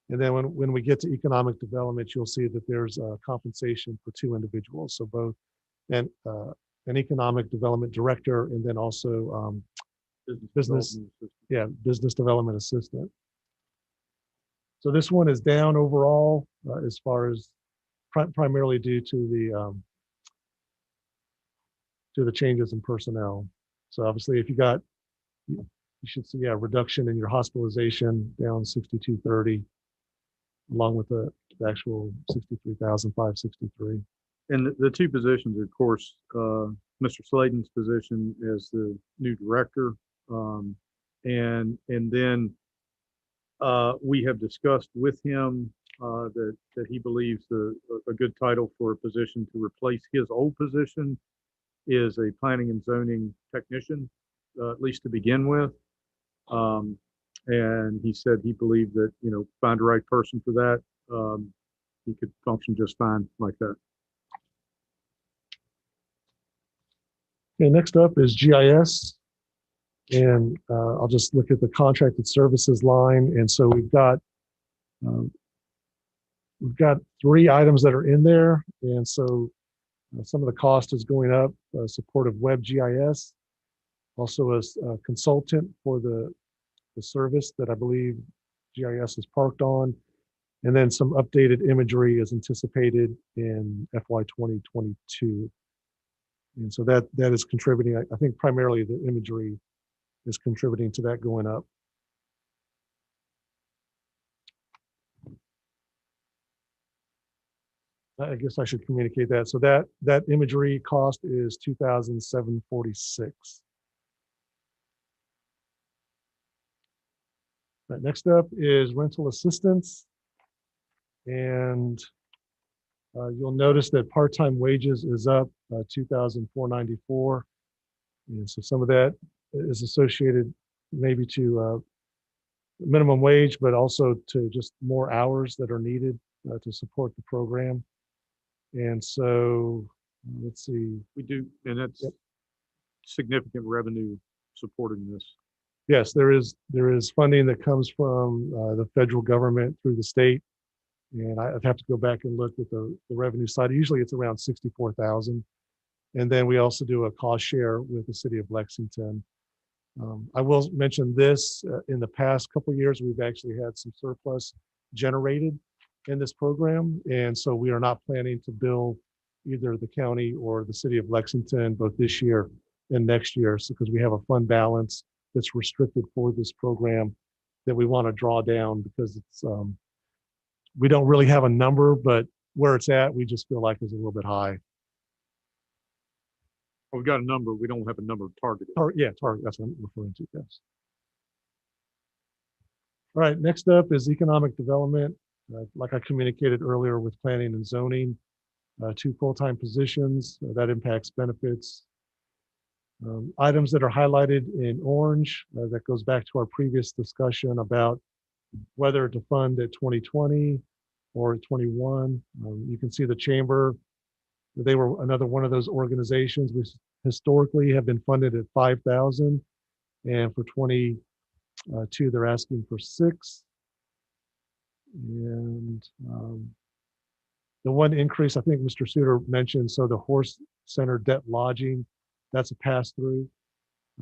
And then when we get to economic development, you'll see that there's compensation for 2 individuals. So both an economic development director and then also business development assistant. So this one is down overall as far as primarily due to the changes in personnel. So obviously, if you should see a reduction in your hospitalization down 6,230, along with the actual 63,563. And the 2 positions, of course, Mr. Sladen's position as the new director, and then we have discussed with him that he believes a good title for a position to replace his old position is a planning and zoning technician, at least to begin with. And he said he believed that, find the right person for that, he could function just fine like that. Okay, next up is GIS. And I'll just look at the contracted services line. And so we've got 3 items that are in there. And so some of the cost is going up, support of web GIS, also as a consultant for the service that I believe GIS is parked on. And then some updated imagery is anticipated in FY 2022. And so that is contributing. I think primarily the imagery is contributing to that going up. I guess I should communicate that. So that imagery cost is $2,746. Right, next up is rental assistance. And you'll notice that part-time wages is up $2,494. And so some of that is associated maybe to minimum wage, but also to just more hours that are needed to support the program. And so Let's see. We do, and that's Yep. significant revenue supporting this. Yes, there is funding that comes from the federal government through the state. And I'd have to go back and look at the revenue side. Usually it's around 64,000. And then we also do a cost share with the city of Lexington. I will mention this, in the past couple of years, we've actually had some surplus generated in this program. And so we are not planning to bill either the county or the city of Lexington both this year and next year. So because we have a fund balance that's restricted for this program that we want to draw down because it's, we don't really have a number, but where it's at, we just feel like is a little bit high. We've got a number, we don't have a number targeted. Yeah, target, that's what I'm referring to, yes. All right, next up is economic development. Like I communicated earlier with planning and zoning, 2 full-time positions, that impacts benefits. Items that are highlighted in orange, that goes back to our previous discussion about whether to fund at 2020 or at 21. You can see the chamber, they were another one of those organizations which historically have been funded at 5,000, and for 22 they're asking for 6. And the one increase I think Mr. Suter mentioned, so the Horse Center debt lodging, that's a pass-through.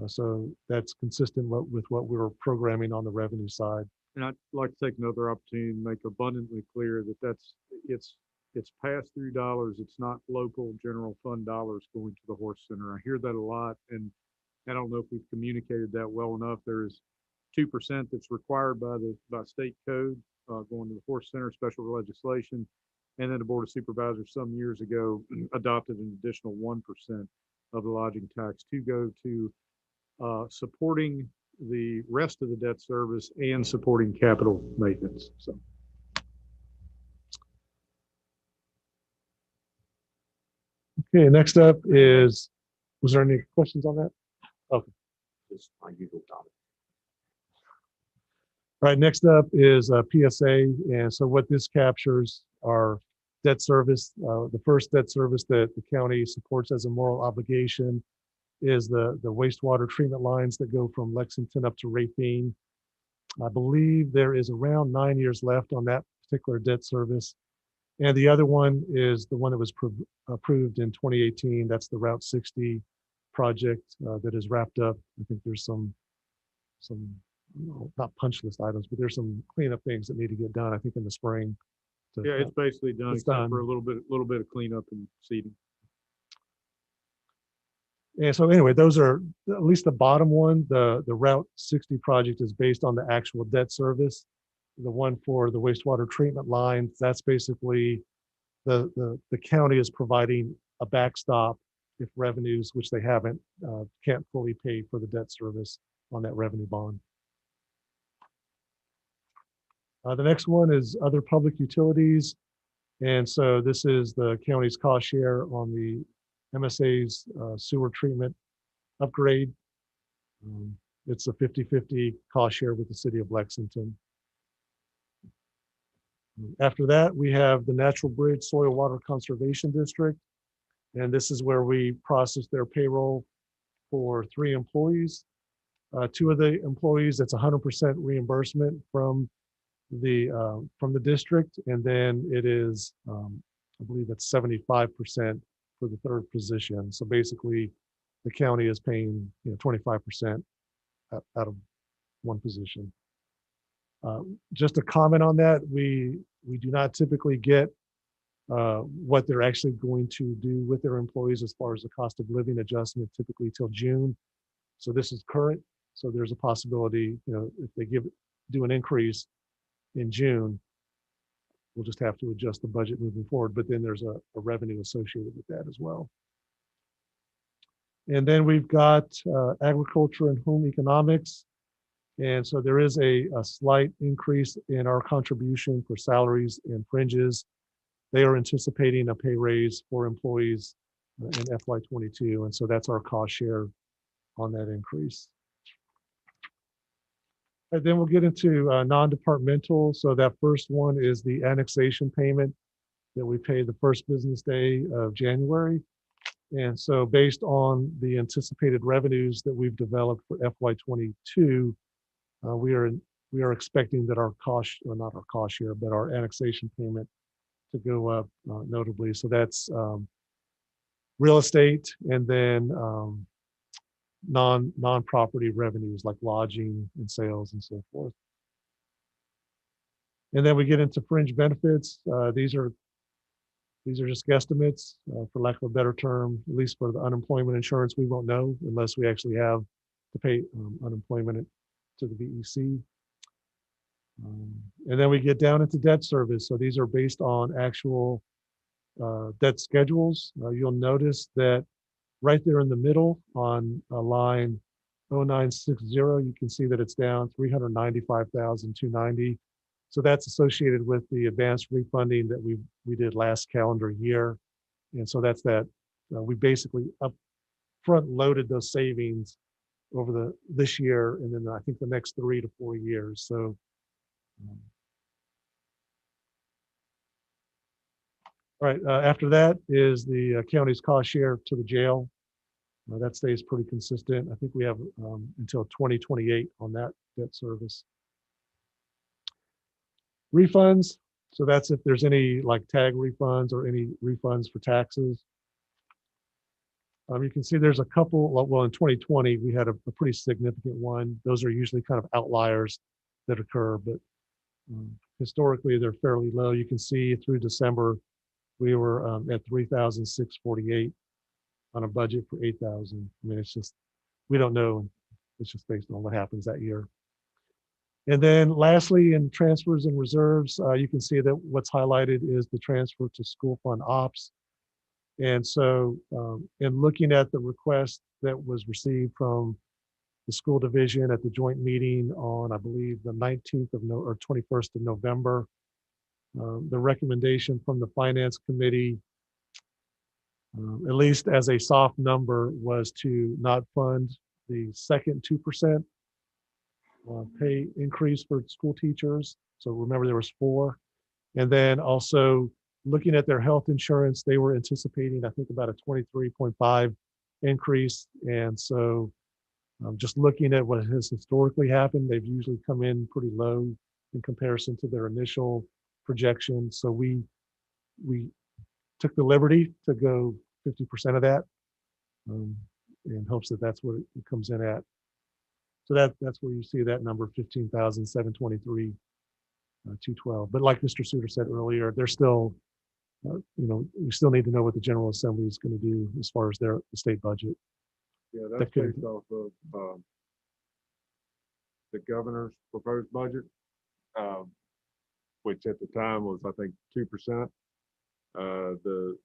So that's consistent with what we were programming on the revenue side. And I'd like to take another opportunity to make abundantly clear that it's pass-through dollars. It's not local general fund dollars going to the Horse Center. I hear that a lot, and I don't know if we've communicated that well enough. There is 2% that's required by state code going to the Horse Center, special legislation, and then the Board of Supervisors some years ago adopted an additional 1% of the lodging tax to go to supporting the rest of the debt service and supporting capital maintenance. So. Okay, next up is, was there any questions on that? Okay. Just my usual topic. All right, next up is PSA. And so what this captures are debt service. The first debt service that the county supports as a moral obligation is the wastewater treatment lines that go from Lexington up to Racine. I believe there is around 9 years left on that particular debt service. And the other one is the one that was approved in 2018. That's the Route 60 project that is wrapped up. I think there's some not punch list items, but there's some cleanup things that need to get done, I think, in the spring. Yeah, it's basically done, It's except done. for a little bit of cleanup and seeding. And so anyway, those are at least the bottom one. The Route 60 project is based on the actual debt service. The one for the wastewater treatment lines, that's basically the county is providing a backstop if revenues, which they haven't, can't fully pay for the debt service on that revenue bond. The next one is other public utilities. And so this is the county's cost share on the MSA's sewer treatment upgrade. It's a 50-50 cost share with the city of Lexington. After that, we have the Natural Bridge Soil Water Conservation District. And this is where we process their payroll for 3 employees. 2 of the employees, it's 100% reimbursement from the district. And then it is, I believe it's 75% for the 3rd position. So basically the county is paying 25% out of one position. Just a comment on that, we do not typically get what they're actually going to do with their employees as far as the cost of living adjustment, typically till June. So this is current. So there's a possibility, if they do an increase in June, we'll just have to adjust the budget moving forward. But then there's a revenue associated with that as well. And then we've got agriculture and home economics. And so there is a slight increase in our contribution for salaries and fringes. They are anticipating a pay raise for employees in FY22. And so that's our cost share on that increase. And then we'll get into non-departmental. So that first one is the annexation payment that we pay the first business day of January. And so based on the anticipated revenues that we've developed for FY22, we are expecting that our cost, or not our cost share, but our annexation payment to go up notably. So that's real estate, and then non-property revenues like lodging and sales and so forth. And then we get into fringe benefits. These are just guesstimates, for lack of a better term. At least for the unemployment insurance, we won't know unless we actually have to pay unemployment to the VEC. And then we get down into debt service. So these are based on actual debt schedules. You'll notice that right there in the middle on line 0960, you can see that it's down 395,290. So that's associated with the advanced refunding that we did last calendar year. And so that's that. We basically upfront loaded those savings over this year, and then I think the next 3 to 4 years. So all right, after that is the county's cost share to the jail. That stays pretty consistent. I think we have until 2028 on that debt service. Refunds, so that's if there's any like tag refunds or any refunds for taxes. You can see there's a couple, well, in 2020, we had a pretty significant one. Those are usually kind of outliers that occur, but historically, they're fairly low. You can see through December, we were at 3,648 on a budget for 8,000. I mean, it's just, we don't know. It's just based on what happens that year. And then lastly, in transfers and reserves, you can see that what's highlighted is the transfer to school fund ops. And so in looking at the request that was received from the school division at the joint meeting on, I believe, the 19th of or 21st of November, the recommendation from the finance committee, at least as a soft number, was to not fund the second 2% pay increase for school teachers. So remember, there was 4. And then also looking at their health insurance, they were anticipating, I think, about a 23.5 increase. And so just looking at what has historically happened, they've usually come in pretty low in comparison to their initial projection. So we took the liberty to go 50% of that in hopes that that's what it comes in at. So that's where you see that number, 15,723, 212. But like Mr. Suter said earlier, they're still, we still need to know what the General Assembly is going to do as far as the state budget. Yeah, that's based off of the governor's proposed budget, which at the time was, I think, 2%. The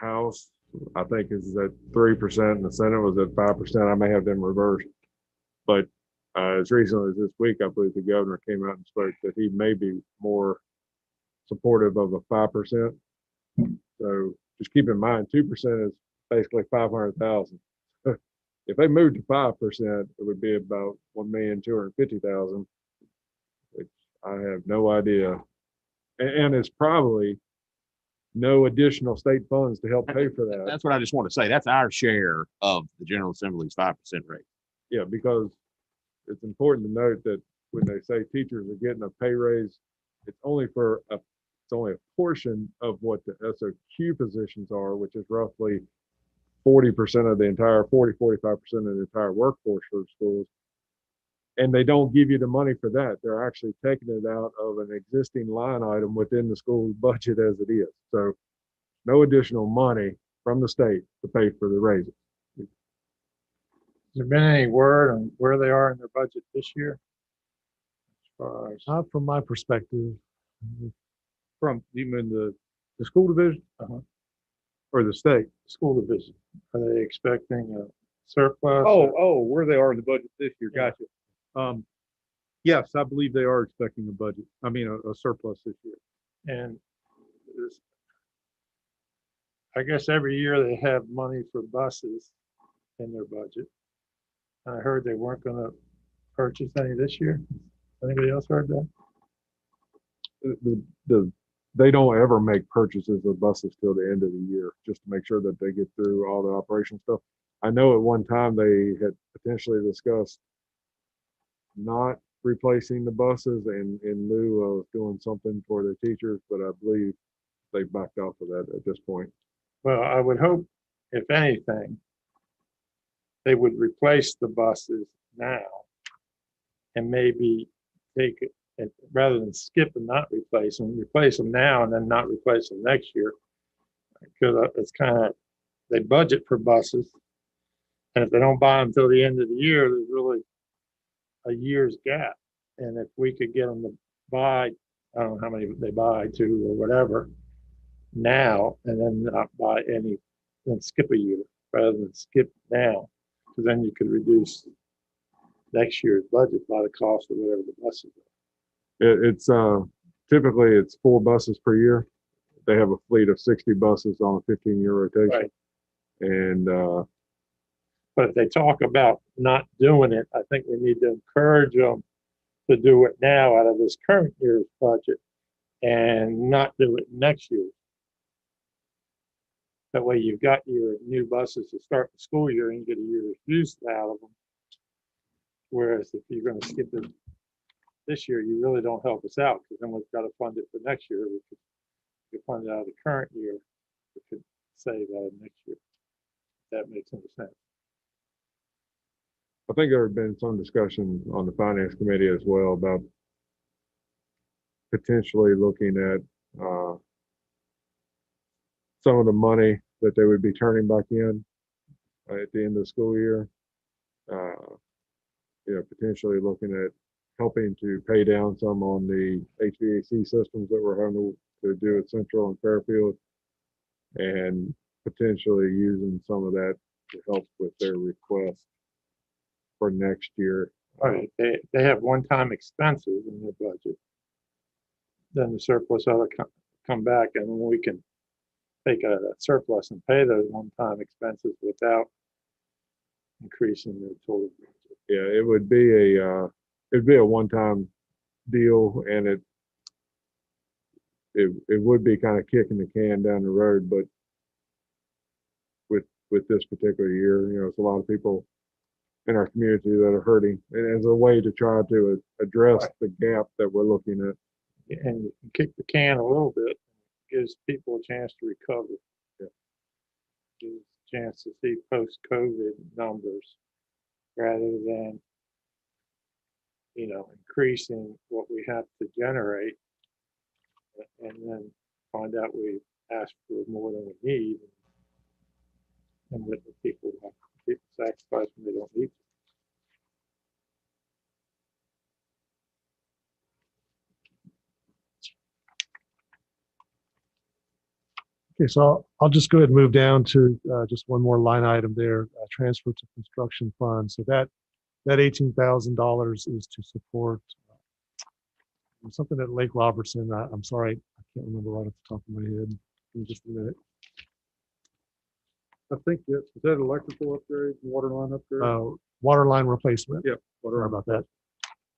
House, I think, is at 3%, and the Senate was at 5%. I may have them reversed. But as recently as this week, I believe the governor came out and spoke that he may be more supportive of a 5%. So just keep in mind, 2% is basically 500,000. If they moved to 5%, it would be about 1,250,000, which I have no idea. And it's probably no additional state funds to help pay for that. That's what I just want to say. That's our share of the General Assembly's 5% rate. Yeah, because it's important to note that when they say teachers are getting a pay raise, it's only a portion of what the SOQ positions are, which is roughly 40% of the entire, 45% of the entire workforce for the schools. And they don't give you the money for that. They're actually taking it out of an existing line item within the school budget as it is. So no additional money from the state to pay for the raises. Has there been any word on where they are in their budget this year? As far as Not from my perspective. From, you mean the school division? Or the state? school division, are they expecting a surplus? Where they are in the budget this year. Gotcha. Yes, I believe they are expecting a surplus this year. And I guess every year they have money for buses in their budget. I heard they weren't going to purchase any this year. Anybody else heard that? The they don't ever make purchases of buses till the end of the year, just to make sure that they get through all the operational stuff. I know at one time they had potentially discussed not replacing the buses in lieu of doing something for their teachers, but I believe they backed off of that at this point. Well, I would hope, if anything, they would replace the buses now and maybe take it, and rather than skip and not replace them now and then not replace them next year. Because it's kind of, they budget for buses. And if they don't buy them till the end of the year, there's really a year's gap. And if we could get them to buy, I don't know how many they buy, 2 or whatever, now, and then not buy any, then skip a year rather than skip now. Because then you could reduce next year's budget by the cost of whatever the buses are. It's typically it's 4 buses per year. They have a fleet of 60 buses on a 15-year rotation. Right. And But if they talk about not doing it, I think we need to encourage them to do it now out of this current year's budget and not do it next year. That way you've got your new buses to start the school year and get a year's use out of them. Whereas if you're going to skip it this year, you really don't help us out, because then we've got to fund it for next year. We could fund it out of the current year. We could save out of next year. That makes any sense. I think there had been some discussion on the finance committee as well about potentially looking at some of the money that they would be turning back in at the end of the school year. Potentially looking at helping to pay down some on the HVAC systems that we're having to do at Central and Fairfield, and potentially using some of that to help with their request for next year. All right, they have one-time expenses in their budget. Then the surplus ought to come back, and we can take out that surplus and pay those one-time expenses without increasing their total budget. Yeah, it would be a one-time deal, and it would be kind of kicking the can down the road. But with this particular year, it's a lot of people in our community that are hurting, and as a way to try to address the gap that we're looking at. And you can kick the can a little bit, gives people a chance to recover. Yeah. Gives a chance to see post-COVID numbers rather than, increasing what we have to generate and then find out we asked for more than we need, and that the people sacrifice when they don't need to. Okay, so I'll just go ahead and move down to just one more line item there, transfer to construction fund. So that $18,000 is to support something at Lake Robertson. I'm sorry, I can't remember right off the top of my head. Give me just a minute. I think is that electrical upgrade, water line upgrade? Water line replacement. Yep. Sorry about that.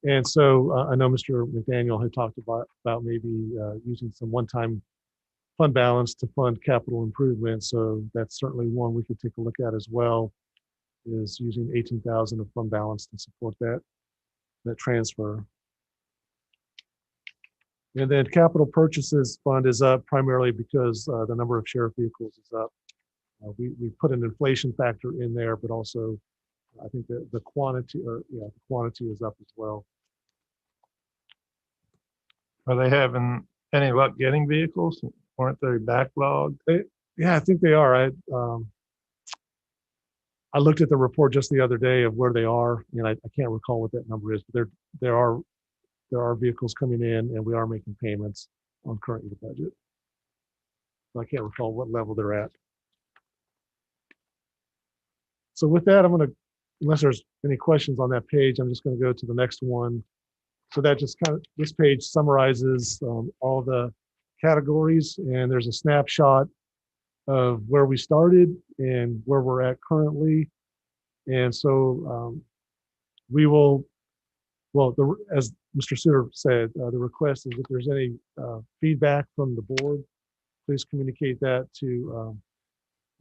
And so I know Mr. McDaniel had talked about maybe using some one-time fund balance to fund capital improvements. So that's certainly one we could take a look at as well, is using 18,000 of fund balance to support that transfer. And then capital purchases fund is up primarily because the number of sheriff vehicles is up. We put an inflation factor in there, but also I think that the quantity is up as well. Are they having any luck getting vehicles? Aren't they backlogged? Yeah, I think they are. I looked at the report just the other day of where they are, and I can't recall what that number is, but there are vehicles coming in, and we are making payments on current year budget. So I can't recall what level they're at. So with that, unless there's any questions on that page, I'm just going to go to the next one. So that just this page summarizes all the categories, and there's a snapshot of where we started and where we're at currently. And so we'll well, as Mr. Suter said, the request is if there's any feedback from the board, please communicate that to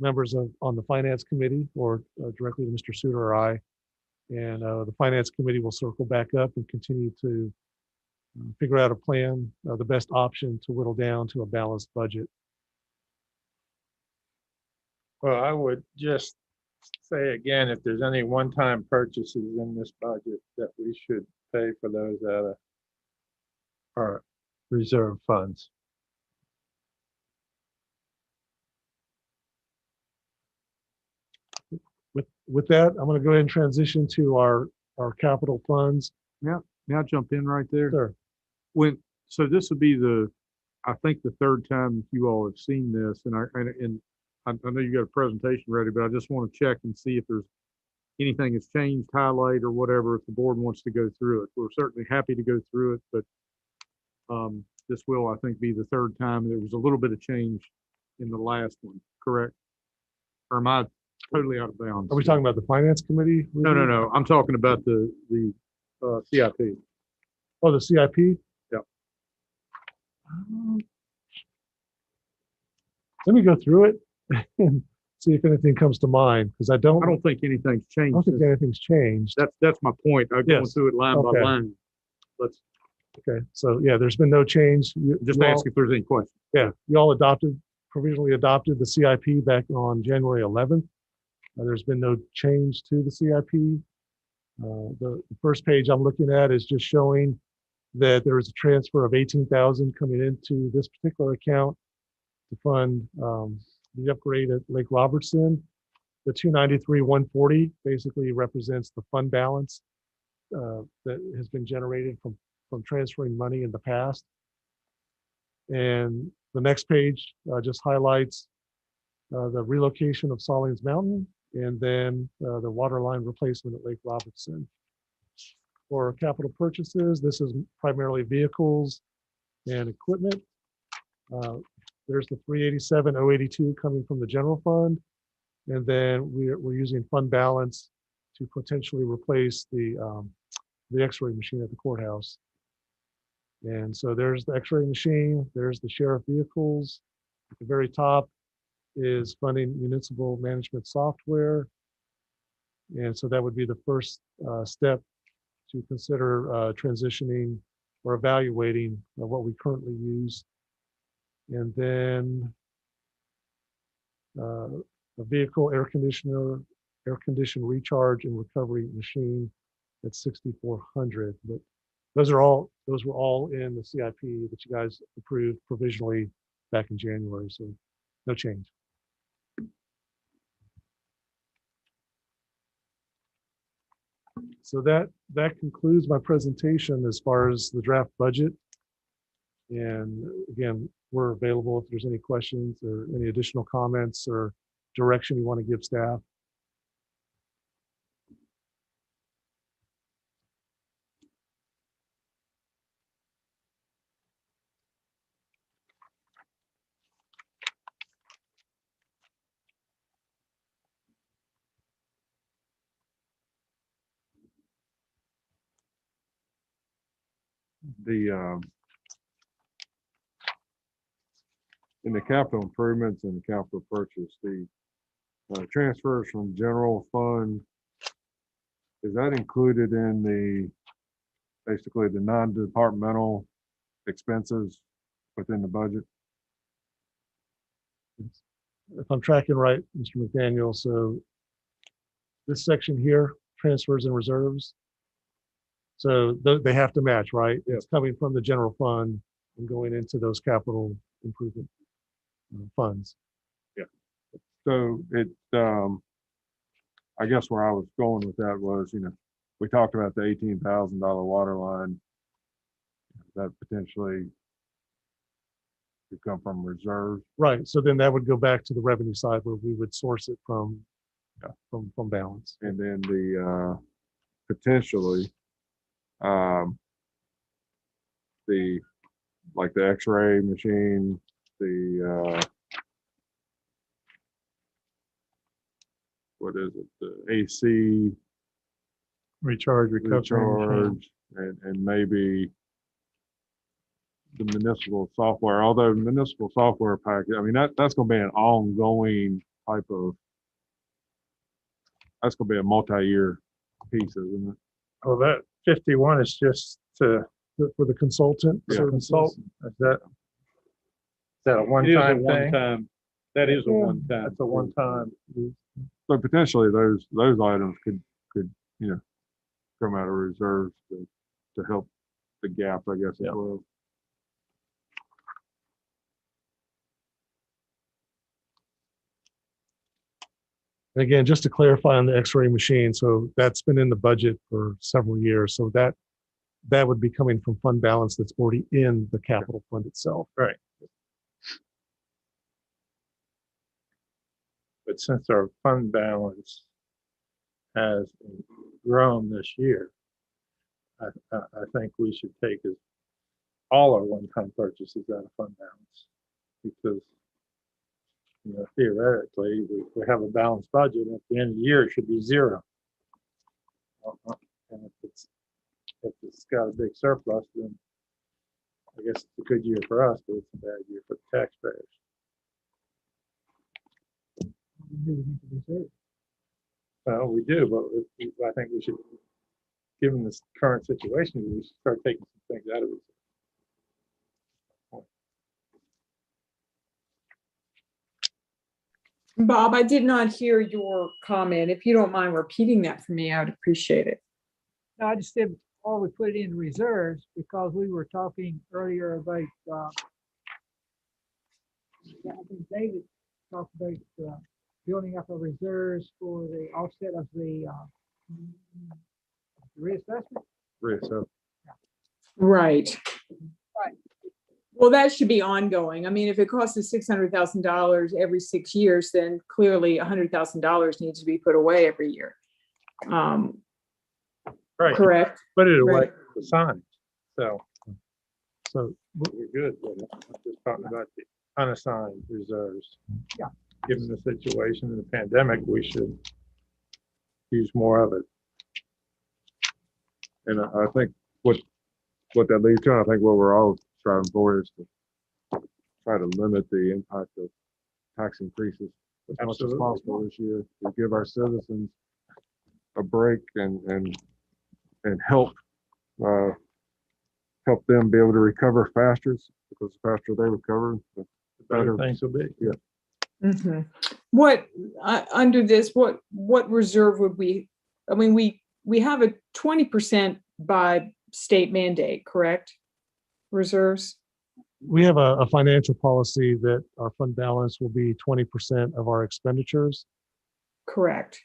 members on the finance committee or directly to Mr. Suter or I. And the finance committee will circle back up and continue to figure out a plan, the best option to whittle down to a balanced budget. Well, I would just say again, if there's any one-time purchases in this budget, that we should pay for those out of our reserve funds. With that, I'm going to go ahead and transition to our capital funds. May I jump in right there? Sure. So this would be I think the third time you all have seen this, and I know you got a presentation ready, but I just want to check and see if there's anything that's changed, highlight or whatever, if the board wants to go through it. We're certainly happy to go through it, but this will, I think, be the third time. There was a little bit of change in the last one, correct? Or am I totally out of bounds? Are we talking about the finance committee? No. I'm talking about the CIP. Oh, the CIP? Yeah. Let me go through it and see if anything comes to mind, because I don't think anything's I changed. don't think anything's changed. That's my point. I'm going Yes. through it line by Okay. line. Let's Okay, so yeah, there's been no change. just You all- ask if there's any questions. Yeah, you all provisionally adopted the CIP back on January 11th. There's been no change to the CIP. The first page I'm looking at is just showing that there is a transfer of 18,000 coming into this particular account to fund the upgrade at Lake Robertson. The 293,140 basically represents the fund balance that has been generated from transferring money in the past. And the next page just highlights the relocation of Sawlings Mountain and then the water line replacement at Lake Robertson. For capital purchases, this is primarily vehicles and equipment. There's the 387,082 coming from the general fund. And then we're using fund balance to potentially replace the x-ray machine at the courthouse. And so there's the x-ray machine, there's the sheriff vehicles. At the very top is funding municipal management software. And so that would be the first step to consider transitioning or evaluating what we currently use. And then a vehicle air condition recharge and recovery machine at 6,400. But those were all in the CIP that you guys approved provisionally back in January. So no change. So that concludes my presentation as far as the draft budget. And again, we're available if there's any questions or any additional comments or direction you want to give staff. In the capital improvements and the capital purchase, the transfers from general fund, is that included in basically the non-departmental expenses within the budget? If I'm tracking right, Mr. McDaniel, so this section here, transfers and reserves. So they have to match, right? Yeah. It's coming from the general fund and going into those capital improvement funds. So I guess where I was going with that was, we talked about the $18,000 water line that potentially could come from reserves. Right. So then that would go back to the revenue side where we would source it from balance. And then the potentially the x-ray machine, what is it? The AC Recharge, recovery machine. recharge, and maybe the municipal software, although municipal software package, I mean, that's going to be an ongoing type of, that's going to be a multi-year piece, isn't it? Well, that 51 is just to For the consultant. Yeah. services. consult. Is that a It is a one-time thing? one-time, that is a Yeah. one-time. That's a one-time. So potentially those items could, you know, come out of reserves to help the gap, I guess, as Yeah. well. And again, just to clarify on the X-ray machine, so that's been in the budget for several years. So that would be coming from fund balance that's already in the capital fund itself. Right. But since our fund balance has grown this year, I think we should take all our one-time purchases out of fund balance, because theoretically we have a balanced budget. At the end of the year, it should be zero. And if it's got a big surplus, then I guess it's a good year for us, but it's a bad year for the taxpayers. We move into reserve. Well, we do, but I think we should, given this current situation, we should start taking some things out of it. Bob, I did not hear your comment. If you don't mind repeating that for me, I would appreciate it. No, I just said, or we put it in reserves because we were talking earlier about, I think David talked about, building up our reserves for the offset of the reassessment. So Right. Right. Well, that should be ongoing. I mean, if it costs us $600,000 every 6 years, then clearly $100,000 needs to be put away every year. Right. Correct? Put it away Right. for the sign. So So we're good with it. I'm just talking about the unassigned reserves. Yeah. Given the situation in the pandemic, we should use more of it. and I think what that leads to, I think what we're all striving for is to try to limit the impact of tax increases as much as Absolutely. possible this year, to give our citizens a break and help them be able to recover faster, because the faster they recover, the Better better. things will be. Yeah. Mhm. What, under this, what reserve would we, I mean, we have a 20% by state mandate, correct? Reserves? we have a financial policy that our fund balance will be 20% of our expenditures. Correct.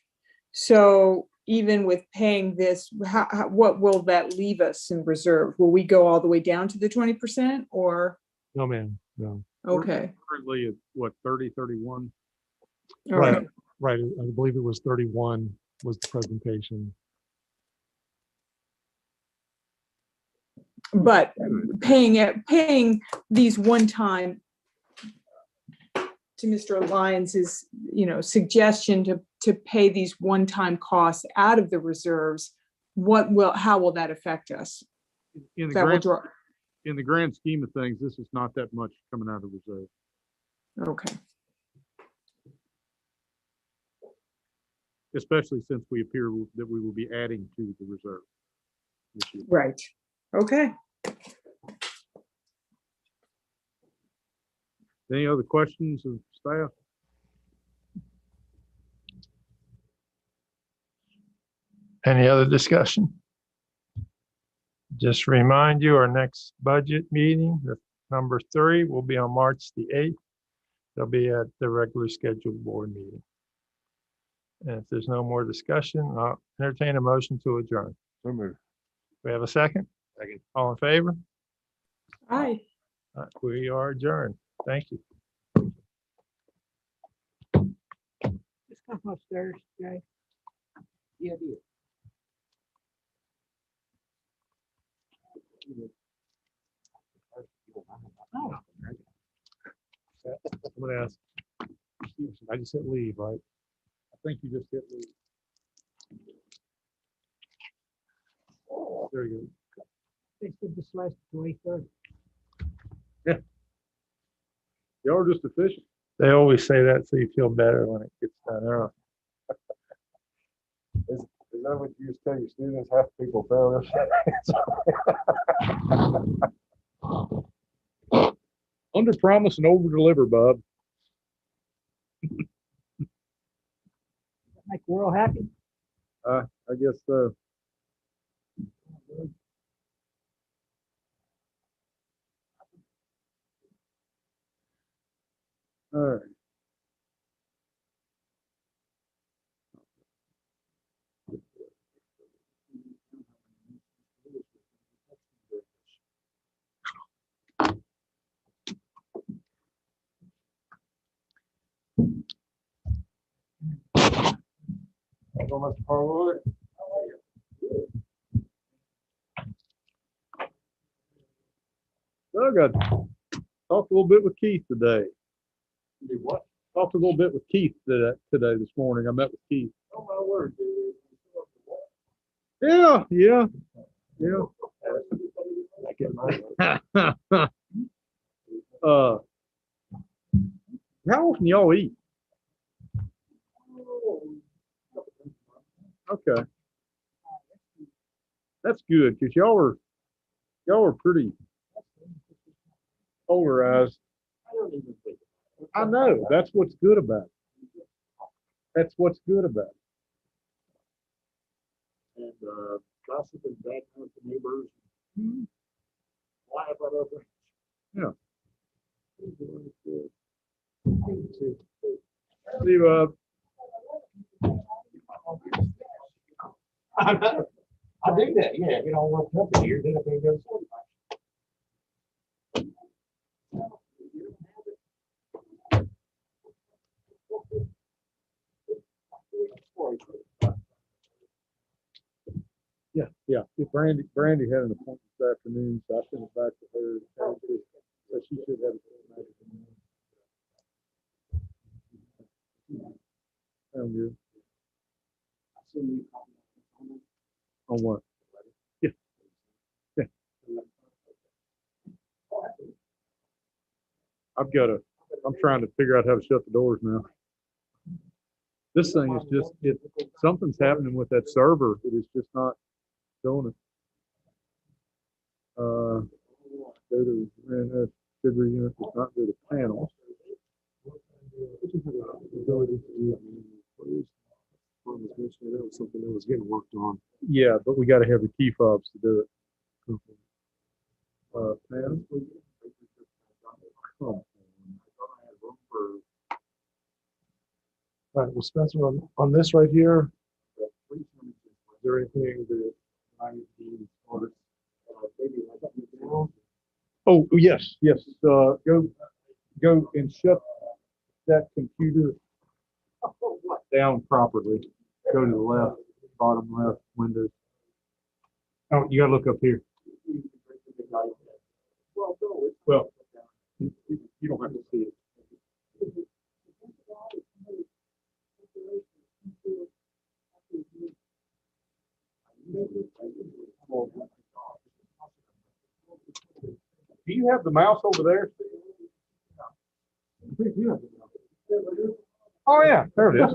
So even with paying this, what will that leave us in reserve? Will we go all the way down to the 20% or? No, ma'am, no. Okay, Currently at what, 30, 31? all Right. right. Right, I believe it was 31 was the presentation. But paying these one time, to Mr. Lyons's, suggestion to pay these one-time costs out of the reserves, how will that affect us? In the That will grand, draw, in the grand scheme of things, this is not that much coming out of reserve. okay, Especially since we appear that we will be adding to the reserve this year. right, okay. Any other questions of staff? Any other discussion? Just remind you, our next budget meeting, the number 3, will be on March the 8th. They'll be at the regularly scheduled board meeting. And if there's no more discussion, I'll entertain a motion to adjourn. So moved. We have a second? Second. All in favor? Aye. We are adjourned. Thank you. Just come upstairs, Jay. Yeah, do. Oh. I'm gonna ask, I just hit leave, right? I think you just hit leave. There you go. They said this last till 8:30. Y'all are just efficient. They always say that so you feel better when it gets done early. Is that what you used to tell your students? Half people fail this? Under promise and over deliver, Bob. Make the world happy. I guess so. All right. So much forward. So I got talked a little bit with Keith today. Do what? Talked a little bit with Keith today this morning. I met with Keith. Oh, my word, dude. Yeah, yeah, yeah. I get mine. How often y'all eat? Okay, that's good because y'all are pretty polarized. I don't even think. I know that's what's good about it. That's what's good about it. And gossiping back with the neighbors. Laugh at other. Yeah. See, Steve, I do that, yeah. Get all worked up here, then if it goes. yeah. Brandy had an appointment this afternoon, so I sent it back to her. So she should have it. Sound good. On what? Yeah. Yeah. I'm trying to figure out how to shut the doors now. This thing is just, something's happening with that server. It is just not doing it. Go to, sugar unit does not go to panels. That was something that was getting worked on. Yeah, but we got to have the key fobs to do it. Panels. Oh, All right, well, Spencer, on this right here, is there anything that I need to order? oh yes. Go and shut that computer down properly. Go to the left, bottom left window. Oh, you gotta look up here. Well, you don't have to see it. Do you have the mouse over there? Oh yeah, there it is.